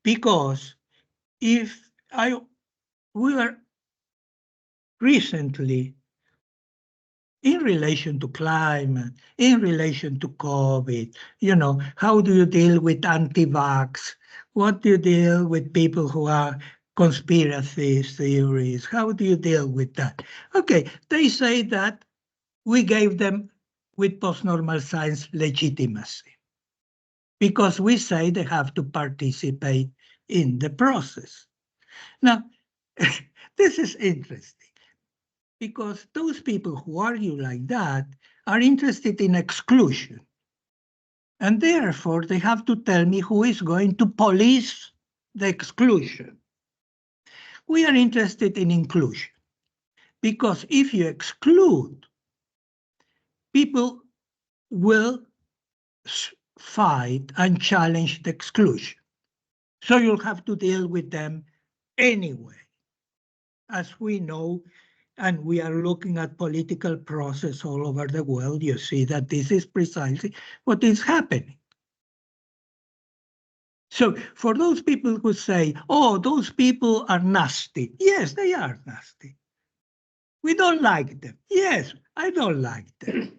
Because we were recently, in relation to climate, in relation to COVID, how do you deal with anti-vax, What do you deal with people who are conspiracy theories? How do you deal with that? Okay, they say that we gave them, with postnormal science, legitimacy, because we say they have to participate in the process. Now, this is interesting, because those people who argue like that are interested in exclusion. And therefore, they have to tell me who is going to police the exclusion. We are interested in inclusion, because if you exclude, people will fight and challenge the exclusion. So you'll have to deal with them anyway. As we know, and we are looking at political process all over the world, you see that this is precisely what is happening. So for those people who say, oh, those people are nasty. Yes, they are nasty. We don't like them. Yes, I don't like them.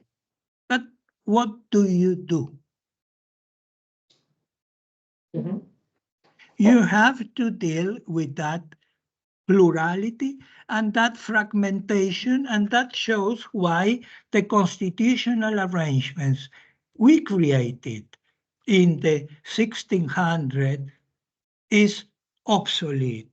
But what do you do? Mm-hmm. You have to deal with that plurality and that fragmentation, and that shows why the constitutional arrangements we created in the 1600s is obsolete,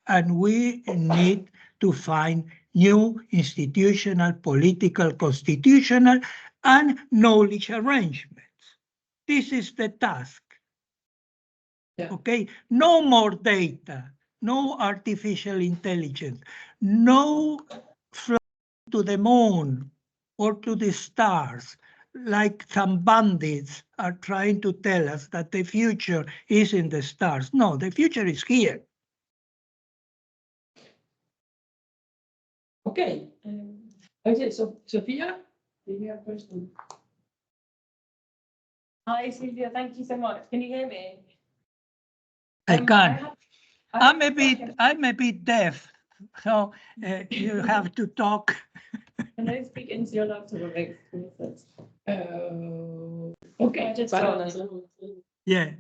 and we need to find new institutional, political, constitutional, and knowledge arrangements. This is the task. Yeah. Okay, no more data, no artificial intelligence, no flying to the moon or to the stars, like some bandits are trying to tell us that the future is in the stars. No, the future is here. Okay. Okay, so Sophia, do you have a question? Hi, Silvio. Thank you so much. Can you hear me? I can. I'm a a bit deaf, so you have to talk. Can I speak into your laptop? It makes more sense. Okay. I just Yeah.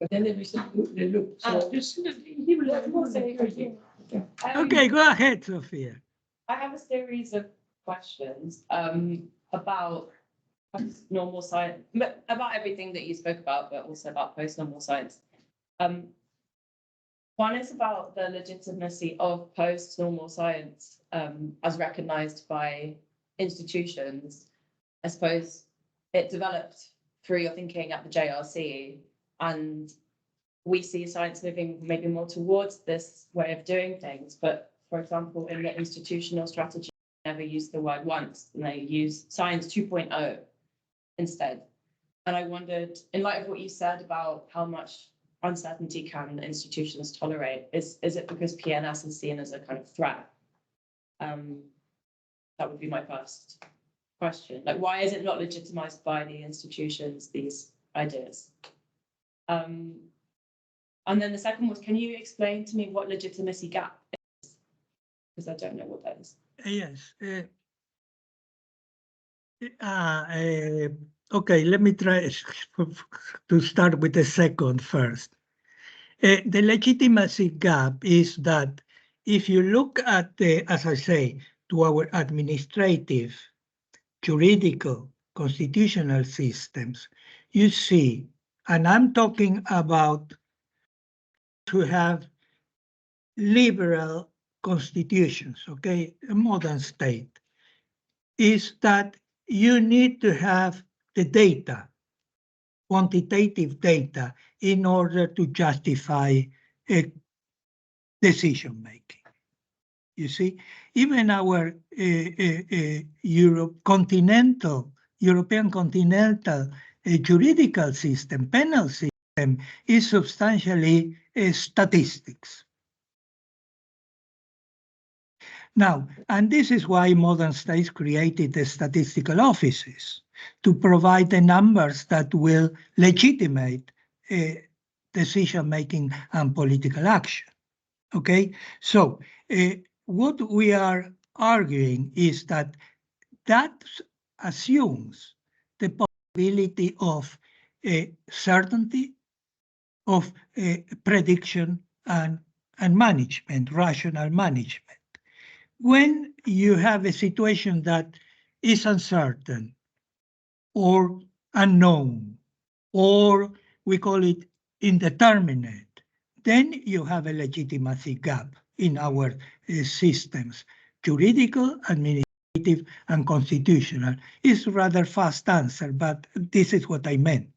But then there is the look. So just he will have more say. Okay, go ahead, Sophia. I have a series of questions about normal science, about everything that you spoke about, but also about post-normal science. One is about the legitimacy of post-normal science as recognized by institutions. I suppose it developed through your thinking at the JRC, and we see science moving maybe more towards this way of doing things. But for example, in the institutional strategy, they never use the word once, and they use science 2.0 instead. And I wondered, in light of what you said about how much uncertainty can institutions tolerate, is it because PNS is seen as a kind of threat? That would be my first question. Like, why is it not legitimized by the institutions, these ideas? And then the second was, can you explain to me what legitimacy gap is? Because I don't know what that is. Yes. Okay, let me try to start with the second first. The legitimacy gap is that if you look at the, as I say, to our administrative, juridical, constitutional systems, you see, and I'm talking about to have liberal constitutions, okay, a modern state, is that you need to have the data, quantitative data, in order to justify a decision making. You see, even our European continental juridical system, penal system, is substantially statistics. Now, and this is why modern states created the statistical offices, to provide the numbers that will legitimate decision-making and political action. Okay, so what we are arguing is that that assumes the possibility of certainty, of prediction and management, rational management. When you have a situation that is uncertain or unknown, or we call it indeterminate, then you have a legitimacy gap in our systems, juridical, administrative, and constitutional. It's a rather fast answer, but this is what I meant.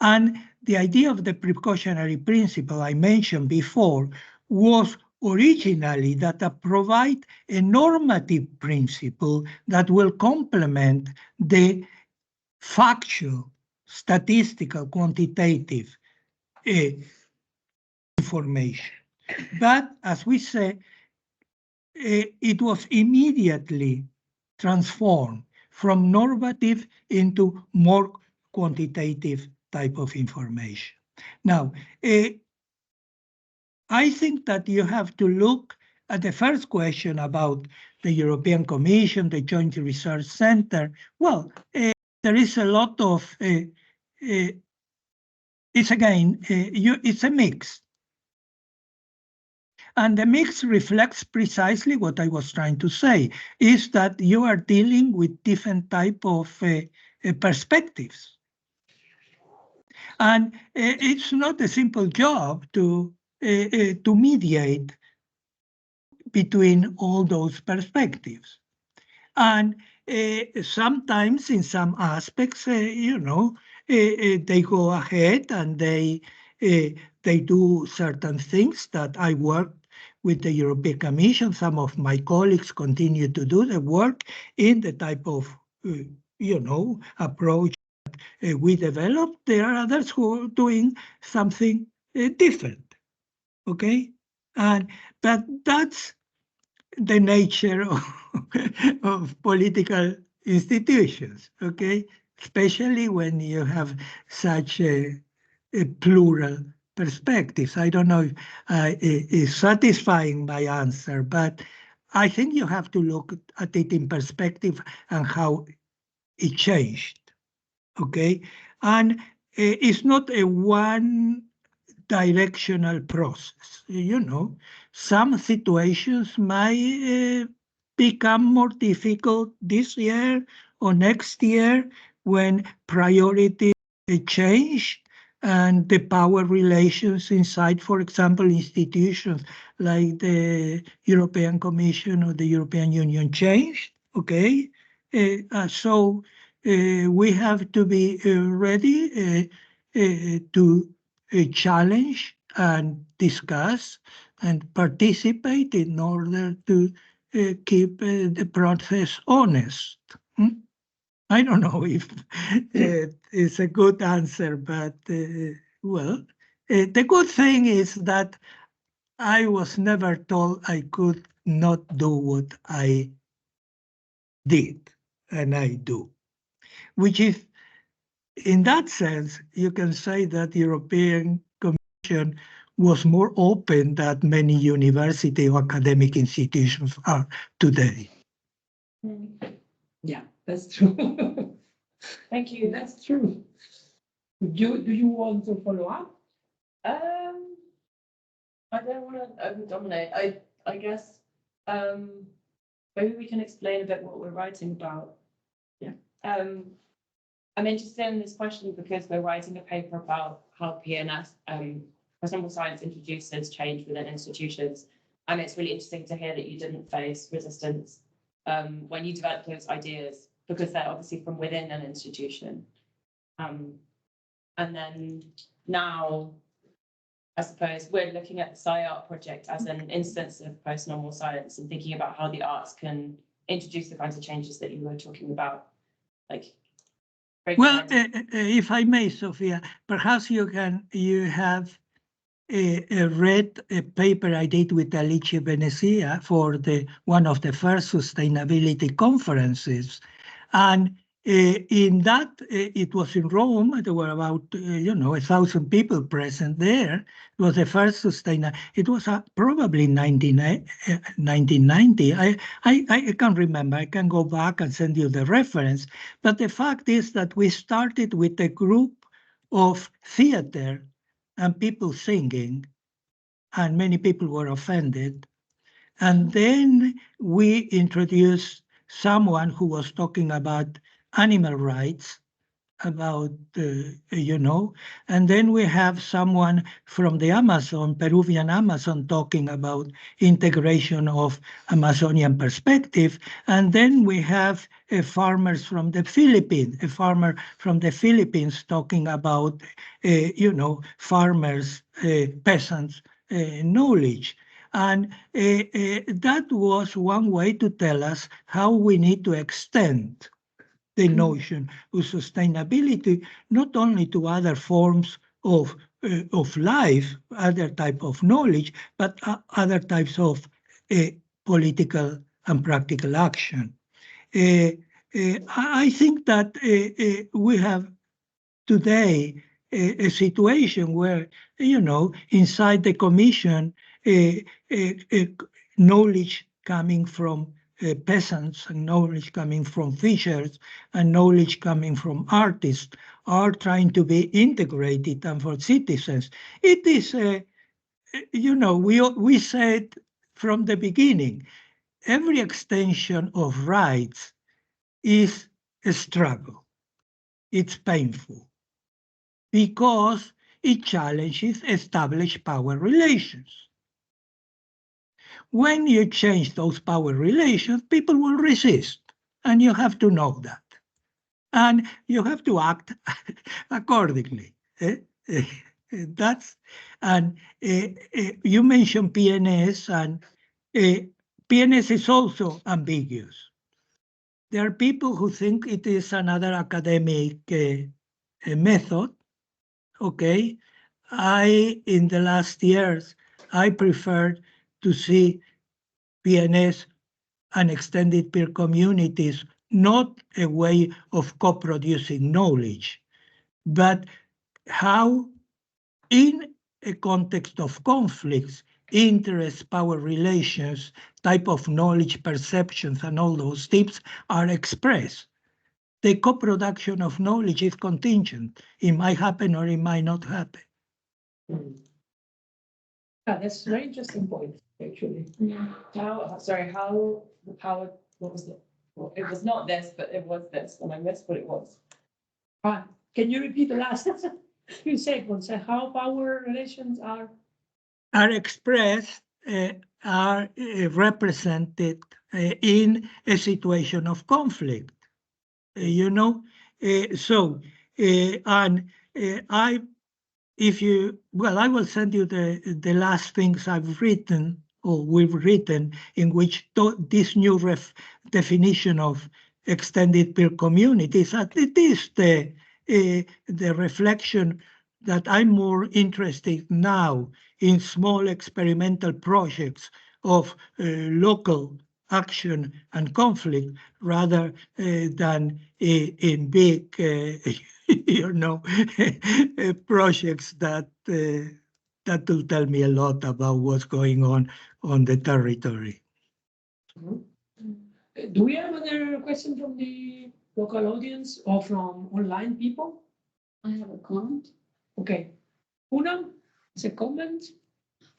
And the idea of the precautionary principle I mentioned before was originally that provide a normative principle that will complement the factual, statistical, quantitative information. But as we say, it was immediately transformed from normative into more quantitative type of information. Now, I think that you have to look at the first question about the European Commission, the Joint Research Center. Well, there is a lot of, it's again, it's a mix. And the mix reflects precisely what I was trying to say, is that you are dealing with different type of perspectives. And it's not a simple job to mediate between all those perspectives. And sometimes in some aspects, you know, they go ahead and they do certain things that I worked with the European Commission. Some of my colleagues continue to do the work in the type of, you know, approach that we developed. There are others who are doing something different, okay? But that's the nature of political institutions, okay? Especially when you have such a plural perspectives. I don't know if it's satisfying my answer, but I think you have to look at it in perspective and how it changed, okay? And it's not a one directional process. You know, some situations might become more difficult this year or next year when priorities change and the power relations inside, for example, institutions like the European Commission or the European Union changed, okay? So we have to be ready to challenge and discuss and participate in order to keep the process honest. I don't know if it's a good answer, but well, the good thing is that I was never told I could not do what I did, and I do, which is, in that sense, you can say that the European Commission was more open than many university or academic institutions are today. Yeah, that's true. Thank you. That's true. Do you want to follow up? I don't want to over-dominate. I guess maybe we can explain a bit what we're writing about. Yeah. I'm interested in this question because we're writing a paper about how PNS, postnormal science, introduces change within institutions. And it's really interesting to hear that you didn't face resistance when you developed those ideas, because they're obviously from within an institution. And then now, I suppose we're looking at the SciArt project as an instance of postnormal science and thinking about how the arts can introduce the kinds of changes that you were talking about. Like, well, if I may, Sophia, perhaps you have read a paper I did with Alice Venezia for one of the first sustainability conferences. And in that, it was in Rome. There were about 1,000 people present there. It was the first it was probably 1990. I can't remember. I can go back and send you the reference. But the fact is that we started with a group of theater and people singing, and many people were offended. And then we introduced someone who was talking about animal rights, about, and then we have someone from the Amazon, Peruvian Amazon, talking about integration of Amazonian perspective. And then we have farmers from the Philippines, a farmer from the Philippines talking about, farmers, peasants' knowledge. And that was one way to tell us how we need to extend the notion of sustainability, not only to other forms of life, other type of knowledge, but other types of political and practical action. I think that we have today a situation where, inside the Commission, knowledge coming from peasants and knowledge coming from fishers and knowledge coming from artists are trying to be integrated, and for citizens. It is, we said from the beginning, every extension of rights is a struggle. It's painful because it challenges established power relations. When you change those power relations, people will resist, and you have to know that. And you have to act accordingly. You mentioned PNS, and PNS is also ambiguous. There are people who think it is another academic method. Okay, in the last years, I preferred to see PNS and extended peer communities not a way of co-producing knowledge, but how, in a context of conflicts, interests, power relations, type of knowledge perceptions, and all those tips are expressed. The co-production of knowledge is contingent. It might happen or it might not happen. Yeah, that's a very interesting point, actually. How the power, what was it? Well, it was not this, but it was this, and I missed what it was. Can you repeat the last few seconds? How power relations are expressed, are represented in a situation of conflict. I will send you the last things I've written, or we've written, in which this new definition of extended peer communities, it is the reflection that I'm more interested now in small experimental projects of local action and conflict, rather than in big projects that will tell me a lot about what's going on the territory. Do we have another question from the local audience or from online people? I have a comment. Okay. Una, is a comment?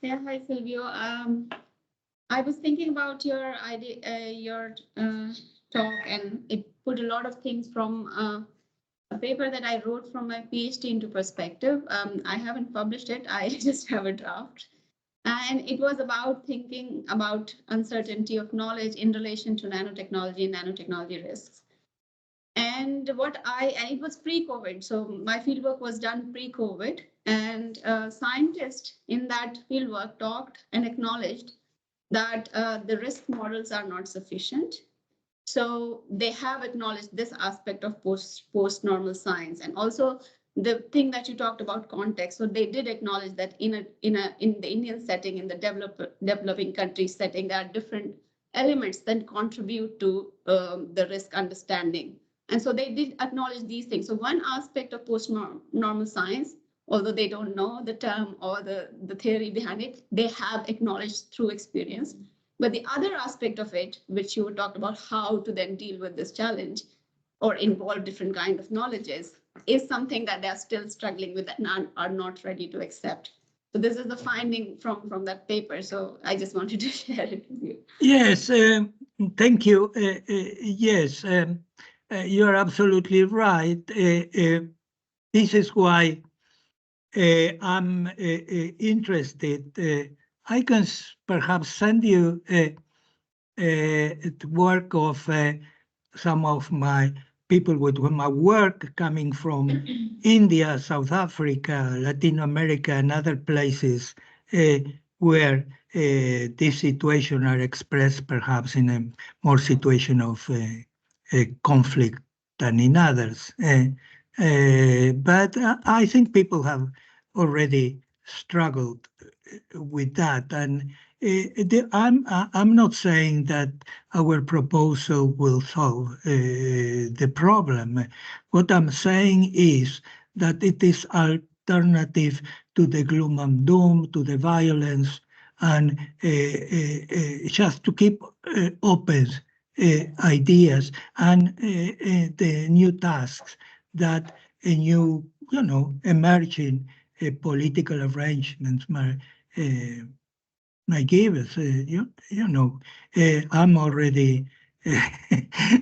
Yeah, hi Silvio. I was thinking about your idea, your talk, and it put a lot of things from a paper that I wrote from my PhD into perspective. I haven't published it. I just have a draft. And it was about thinking about uncertainty of knowledge in relation to nanotechnology and nanotechnology risks. And it was pre-COVID. So my fieldwork was done pre-COVID, and scientists in that fieldwork talked and acknowledged that the risk models are not sufficient. So they have acknowledged this aspect of post-normal science, and also the thing that you talked about, context. So they did acknowledge that in the Indian setting, in the developing country setting, there are different elements that contribute to the risk understanding. And so they did acknowledge these things. So one aspect of post-normal science, although they don't know the term or the theory behind it, they have acknowledged through experience. But the other aspect of it, which you talked about, how to then deal with this challenge, or involve different kind of knowledges is something that they are still struggling with and are not ready to accept. So this is the finding from that paper. So I just wanted to share it with you. Yes, thank you. Yes, you're absolutely right. This is why I'm interested. I can perhaps send you work of some of my people with whom I work, coming from India, South Africa, Latin America, and other places where this situation are expressed perhaps in a more situation of conflict than in others. But I think people have already struggled with that, and I'm not saying that our proposal will solve the problem. What I'm saying is that it is alternative to the gloom and doom, to the violence, and just to keep open ideas and the new tasks that a new, emerging political arrangements might give us. I'm already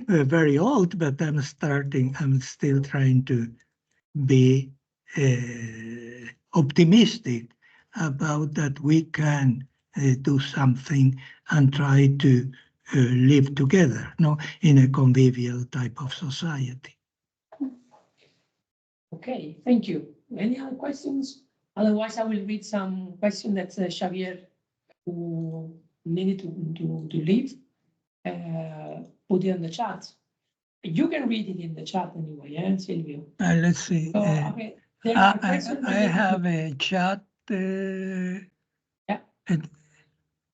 very old, but I'm still trying to be optimistic about that we can do something and try to live together, in a convivial type of society. Okay, thank you. Any other questions? Otherwise, I will read some questions that Xavier, who needed to leave, put it in the chat. You can read it in the chat anyway, yeah, Silvio? Let's see. So, okay, there are questions. I have a chat. Yeah. And,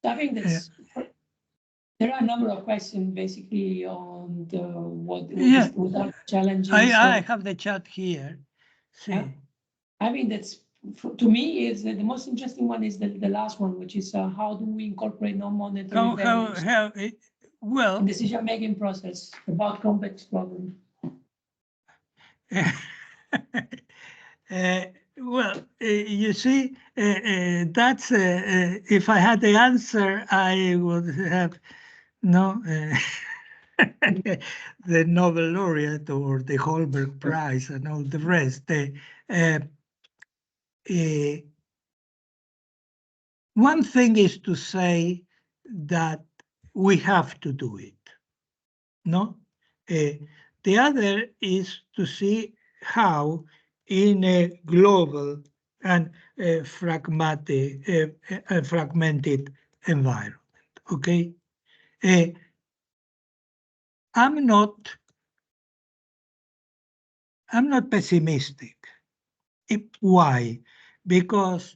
I think that's, there are a number of questions basically on the what are challenges. I have the chat here. See. Yeah. I mean, that's, to me, is the most interesting one is the last one, which is how do we incorporate non-monetary values in decision-making process about complex problems? Well, you see, that's if I had the answer, I would have the Nobel laureate or the Holberg Prize and all the rest. One thing is to say that we have to do it. No, the other is to see how, in a global and fragmented environment. Okay, I'm not pessimistic. Why? Because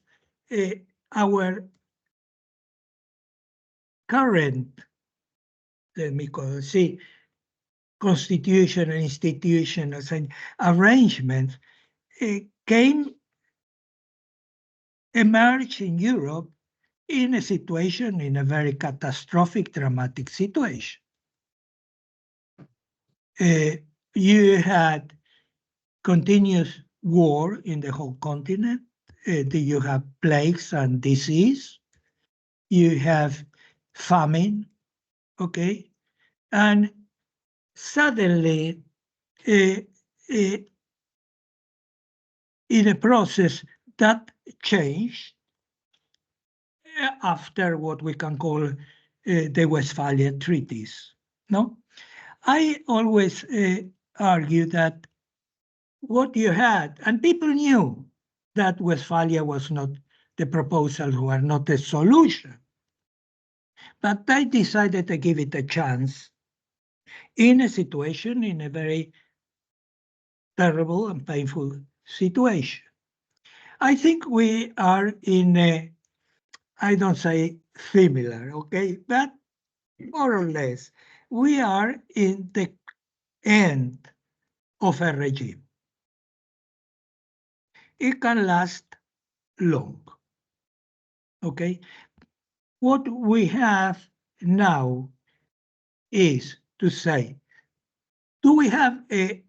our current, let me see, constitution and institutional arrangements emerged in Europe in a very catastrophic, dramatic situation. You had continuous war in the whole continent. You have plagues and disease. You have famine, okay? And suddenly, in a process that changed after what we can call the Westphalian treaties. No, I always argue that what you had, and people knew that Westphalia was not, the proposals were not a solution, but I decided to give it a chance in a situation, in a very terrible and painful situation. I think we are in a, I don't say similar, okay, but more or less, we are in the end of a regime. It can last long, okay? What we have now is to say, do we have a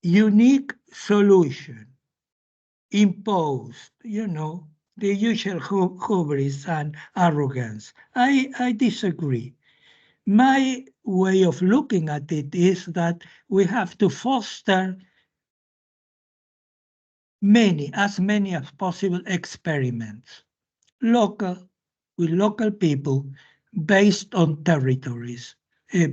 unique solution imposed, the usual hubris and arrogance? I disagree. My way of looking at it is that we have to foster as many as possible experiments, with local people, based on territories,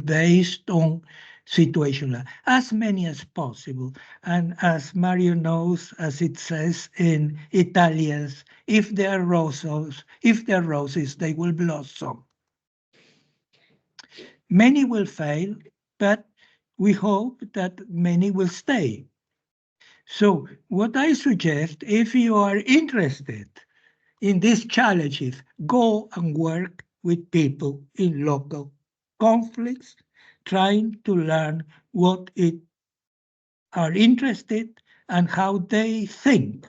based on situational, as many as possible. And as Mario knows, as it says in Italians, if there are roses, they will blossom. Many will fail, but we hope that many will stay. So what I suggest, if you are interested in these challenges, go and work with people in local conflicts, trying to learn what it are interested and how they think.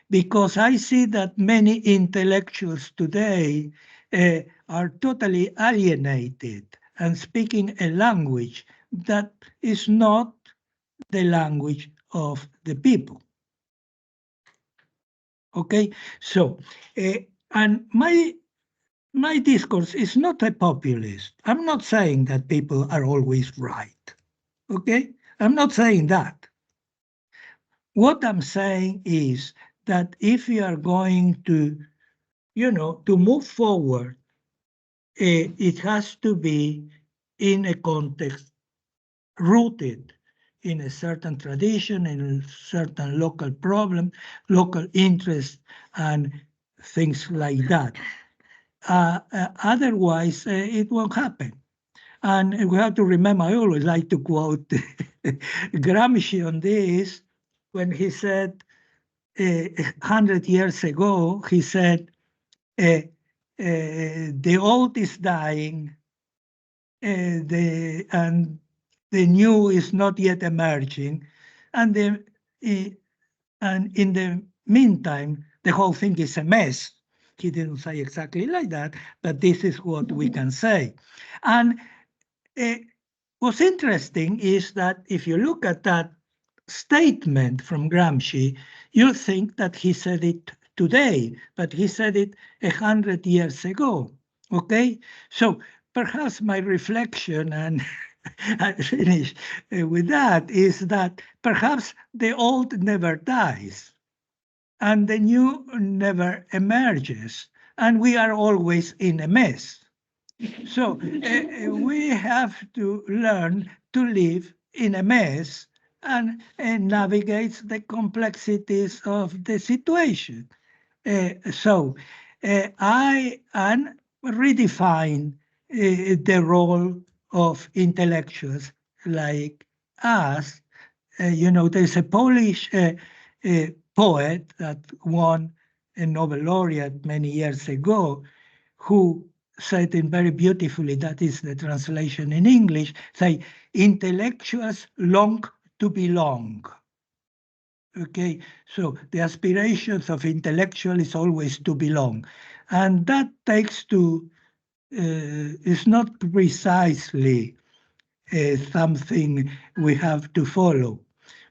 Because I see that many intellectuals today are totally alienated and speaking a language that is not the language of the people. Okay, so and my discourse is not a populist. I'm not saying that people are always right. Okay, I'm not saying that. What I'm saying is that if you are going to, to move forward, it has to be in a context rooted in a certain tradition, in a certain local problem, local interest, and things like that. Otherwise, it won't happen. And we have to remember, I always like to quote Gramsci on this, when he said 100 years ago, he said, the old is dying, and the new is not yet emerging, and in the meantime, the whole thing is a mess. He didn't say exactly like that, but this is what we can say. And what's interesting is that if you look at that statement from Gramsci, you think that he said it today, but he said it 100 years ago. Okay, so perhaps my reflection, and I finish with that, is that perhaps the old never dies and the new never emerges, and we are always in a mess. So we have to learn to live in a mess and navigate the complexities of the situation. So I redefine the role of intellectuals like us. There's a Polish poet that won a Nobel laureate many years ago, who said it very beautifully, that is the translation in English, say, intellectuals long to belong. Okay, so the aspirations of intellectual is always to belong. And that takes to, is not precisely something we have to follow.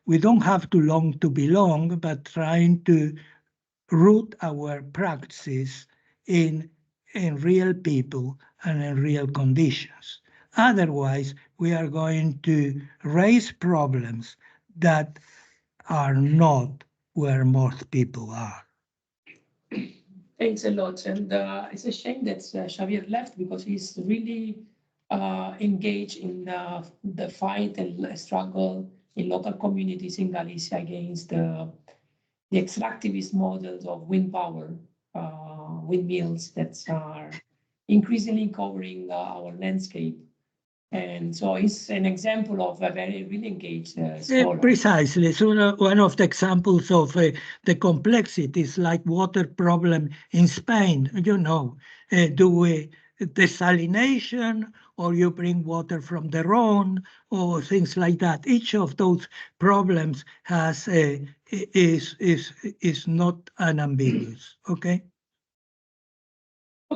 We don't have to long to belong, but trying to root our practices in real people and in real conditions. Otherwise, we are going to raise problems that are not where most people are. Thanks a lot. And it's a shame that Xavier left, because he's really engaged in the fight and struggle in local communities in Galicia against the extractivist models of wind power, windmills that are increasingly covering our landscape. And so it's an example of a very really engaged scholar. Precisely. So one of the examples of the complexities, like water problem in Spain, do we desalination, or you bring water from the Rhone, or things like that. Each of those problems has is not unambiguous. Okay.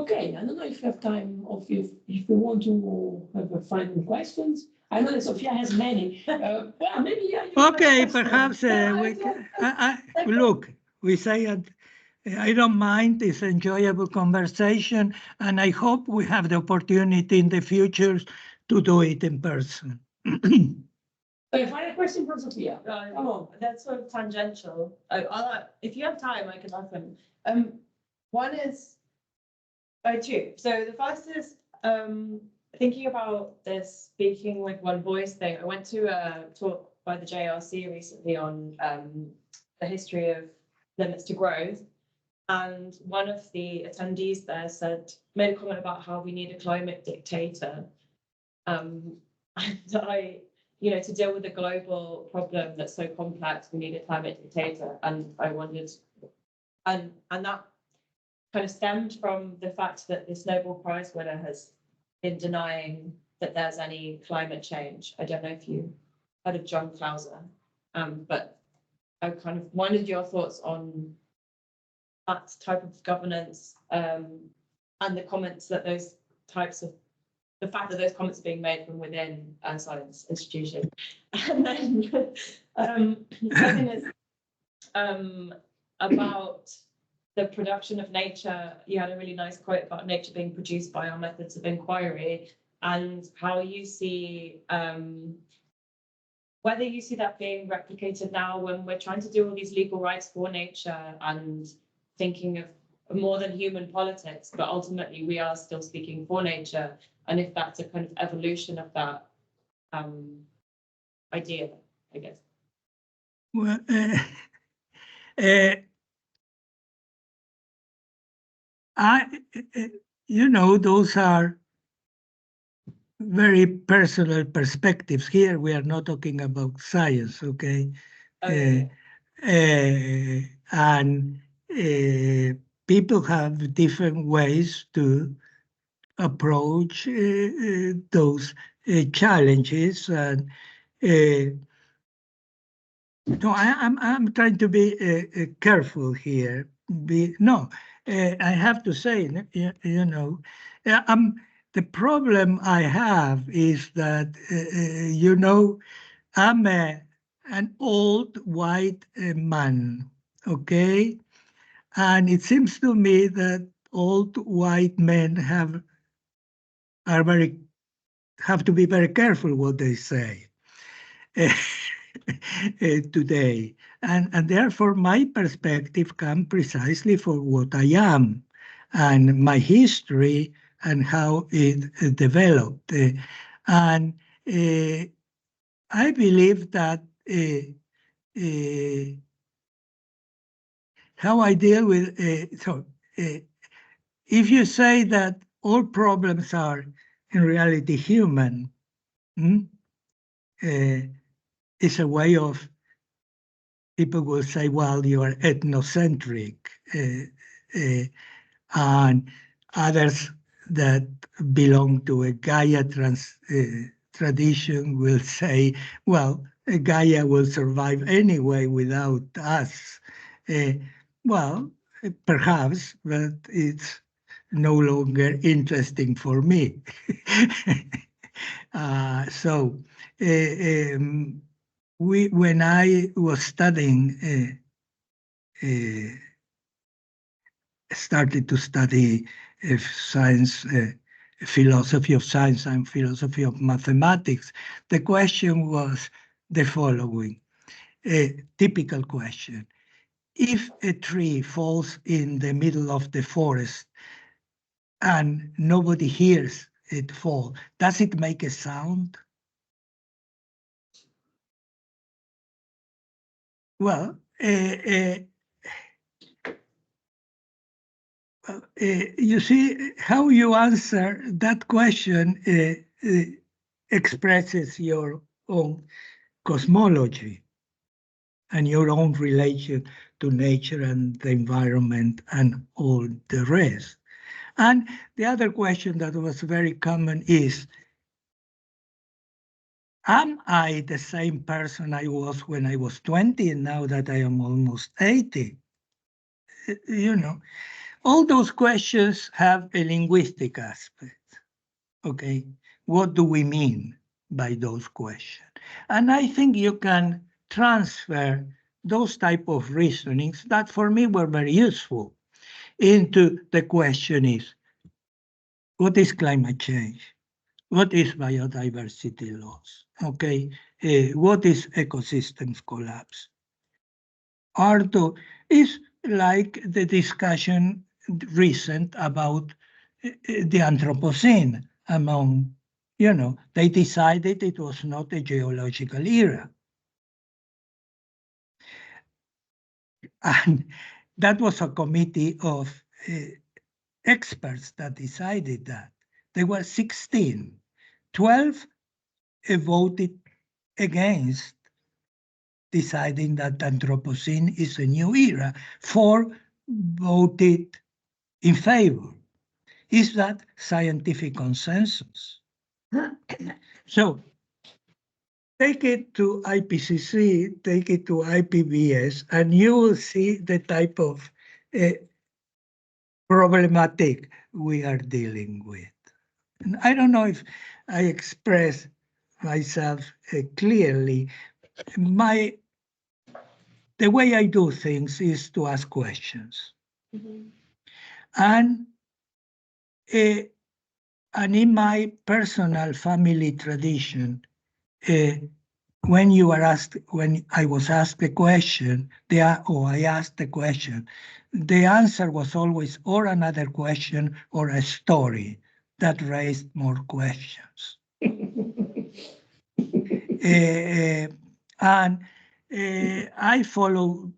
Okay, I don't know if you have time or if you want to have a final questions. I know that Sophia has many. Well, maybe you Okay, have a question. perhaps we can, look, we say I don't mind, it's enjoyable conversation, and I hope we have the opportunity in the future to do it in person. Okay, final question from Sophia. Come on. That's sort of tangential. If you have time, I can ask them. One is, two. So the first is thinking about this speaking with one voice thing. I went to a talk by the JRC recently on the history of limits to growth. And one of the attendees there made a comment about how we need a climate dictator. And to deal with a global problem that's so complex, we need a climate dictator. And I wondered, and that kind of stemmed from the fact that this Nobel Prize winner has been denying that there's any climate change. I don't know if you heard of John Clauser, but I kind of wondered your thoughts on that type of governance and the comments that the fact that those comments are being made from within a science institution. And then second is about the production of nature. You had a really nice quote about nature being produced by our methods of inquiry, and how you see whether you see that being replicated now when we're trying to do all these legal rights for nature and thinking of more than human politics, but ultimately we are still speaking for nature, and if that's a kind of evolution of that idea, I guess. Well, those are very personal perspectives. Here we are not talking about science, okay? Okay. And people have different ways to approach those challenges. And no, I'm trying to be careful here. I have to say, the problem I have is that I'm an old white man, okay, and it seems to me that old white men have to be very careful what they say today. And therefore, my perspective comes precisely for what I am and my history and how it developed. And I believe that how I deal with, if you say that all problems are in reality human, it's a way of, people will say, well, you are ethnocentric, and others that belong to a Gaia tradition will say, well, Gaia will survive anyway without us. Well, perhaps, but it's no longer interesting for me. When I was studying, started to study science, philosophy of science and philosophy of mathematics, the question was the following, a typical question. If a tree falls in the middle of the forest and nobody hears it fall, does it make a sound? Well, you see, how you answer that question expresses your own cosmology and your own relation to nature and the environment and all the rest. And the other question that was very common is, am I the same person I was when I was 20 and now that I am almost 80? all those questions have a linguistic aspect. Okay, what do we mean by those questions? And I think you can transfer those type of reasonings that for me were very useful into the question is, what is climate change? What is biodiversity loss? Okay, what is ecosystems collapse? Arto is like the discussion recent about the Anthropocene among, they decided it was not a geological era. And that was a committee of experts that decided that. There were 16. 12 voted against deciding that Anthropocene is a new era. 4 voted in favor. Is that scientific consensus? So take it to IPCC, take it to IPBS, and you will see the type of problematic we are dealing with. And I don't know if I express myself clearly. The way I do things is to ask questions. Mm-hmm. And in my personal family tradition, when I was asked a question, I asked a question, the answer was always or another question or a story that raised more questions. And I follow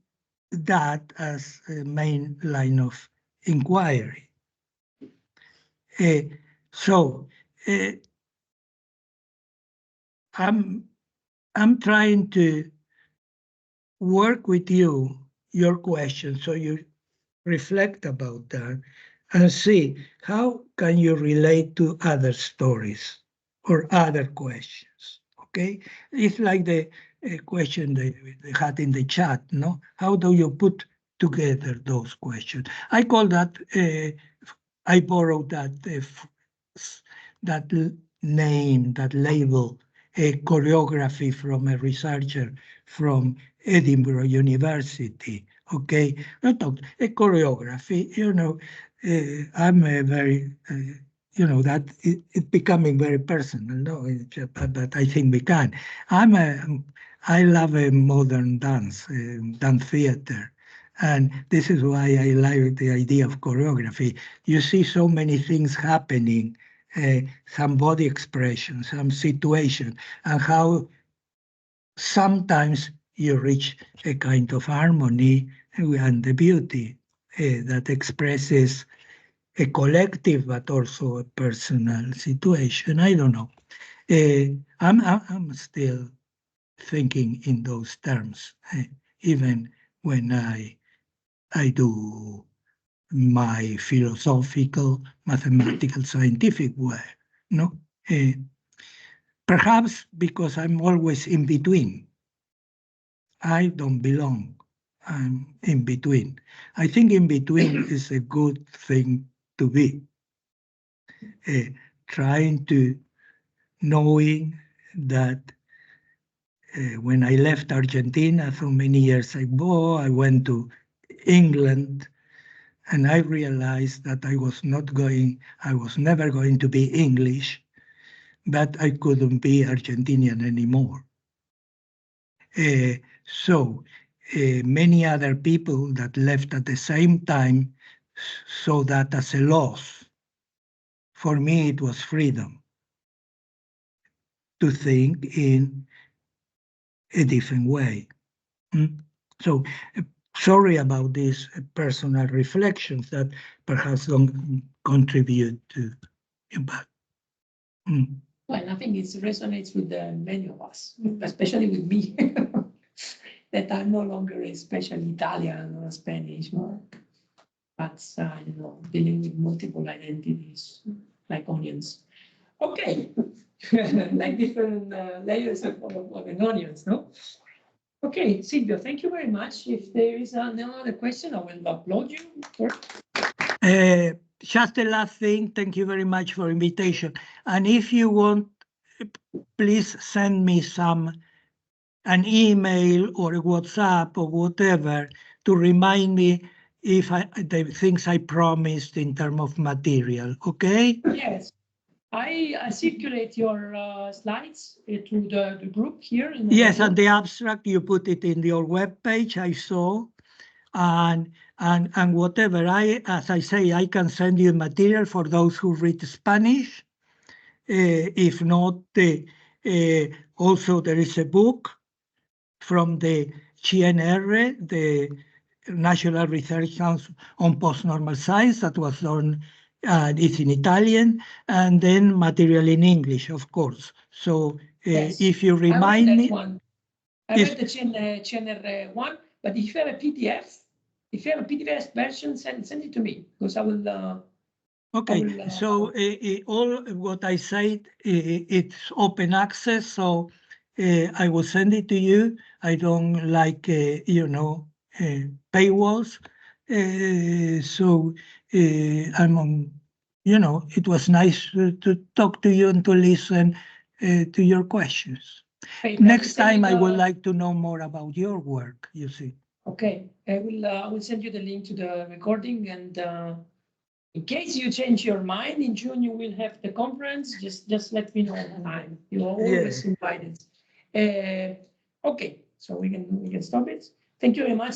that as a main line of inquiry. So I'm trying to work with your questions, so you reflect about that and see how can you relate to other stories or other questions. Okay, it's like the question they had in the chat. No, how do you put together those questions? I call that. I borrowed that that name, that label, a choreography from a researcher from Edinburgh University. Okay, not a choreography. I'm a very. That it's becoming very personal, no? But I think we can. I love a modern dance theater, and this is why I like the idea of choreography. You see so many things happening, some body expression, some situation, and how sometimes you reach a kind of harmony and the beauty that expresses a collective but also a personal situation. I don't know. I'm still thinking in those terms, even when I do my philosophical, mathematical, scientific way. No, perhaps because I'm always in between. I don't belong. I'm in between. I think in between is a good thing to be. Trying to knowing that when I left Argentina so many years ago, I went to England, and I realized that I was never going to be English, but I couldn't be Argentinian anymore. So many other people that left at the same time saw that as a loss. For me, it was freedom to think in a different way. So sorry about these personal reflections that perhaps don't contribute to you, but. Well, I think it resonates with many of us, especially with me, that I'm no longer especially Italian or Spanish, but dealing with multiple identities like onions. Okay, like different layers of an onions, no? Okay, Silvio, thank you very much. If there is no other question, I will applaud you. Just the last thing, thank you very much for invitation. And if you want, please send me an email or a WhatsApp or whatever to remind me if the things I promised in terms of material, okay? Yes, I circulate your slides to the group here. Yes, and the abstract, you put it in your webpage, I saw. And whatever, as I say, I can send you material for those who read Spanish. If not, also there is a book from the CNR, the National Research Council on Postnormal Science, that was done, it's in Italian, and then material in English, of course. So Yes. if you remind me. I read the CNR one, but if you have a PDF, version, send it to me, because I will. Okay, so all what I said, it's open access, so I will send it to you. I don't like, paywalls. So I'm on, it was nice to talk to you and to listen to your questions. Next time, I would like to know more about your work, you see. Okay, I will send you the link to the recording, and in case you change your mind, in June you will have the conference. Just let me know the time. You are always invited. Okay, so we can stop it. Thank you very much.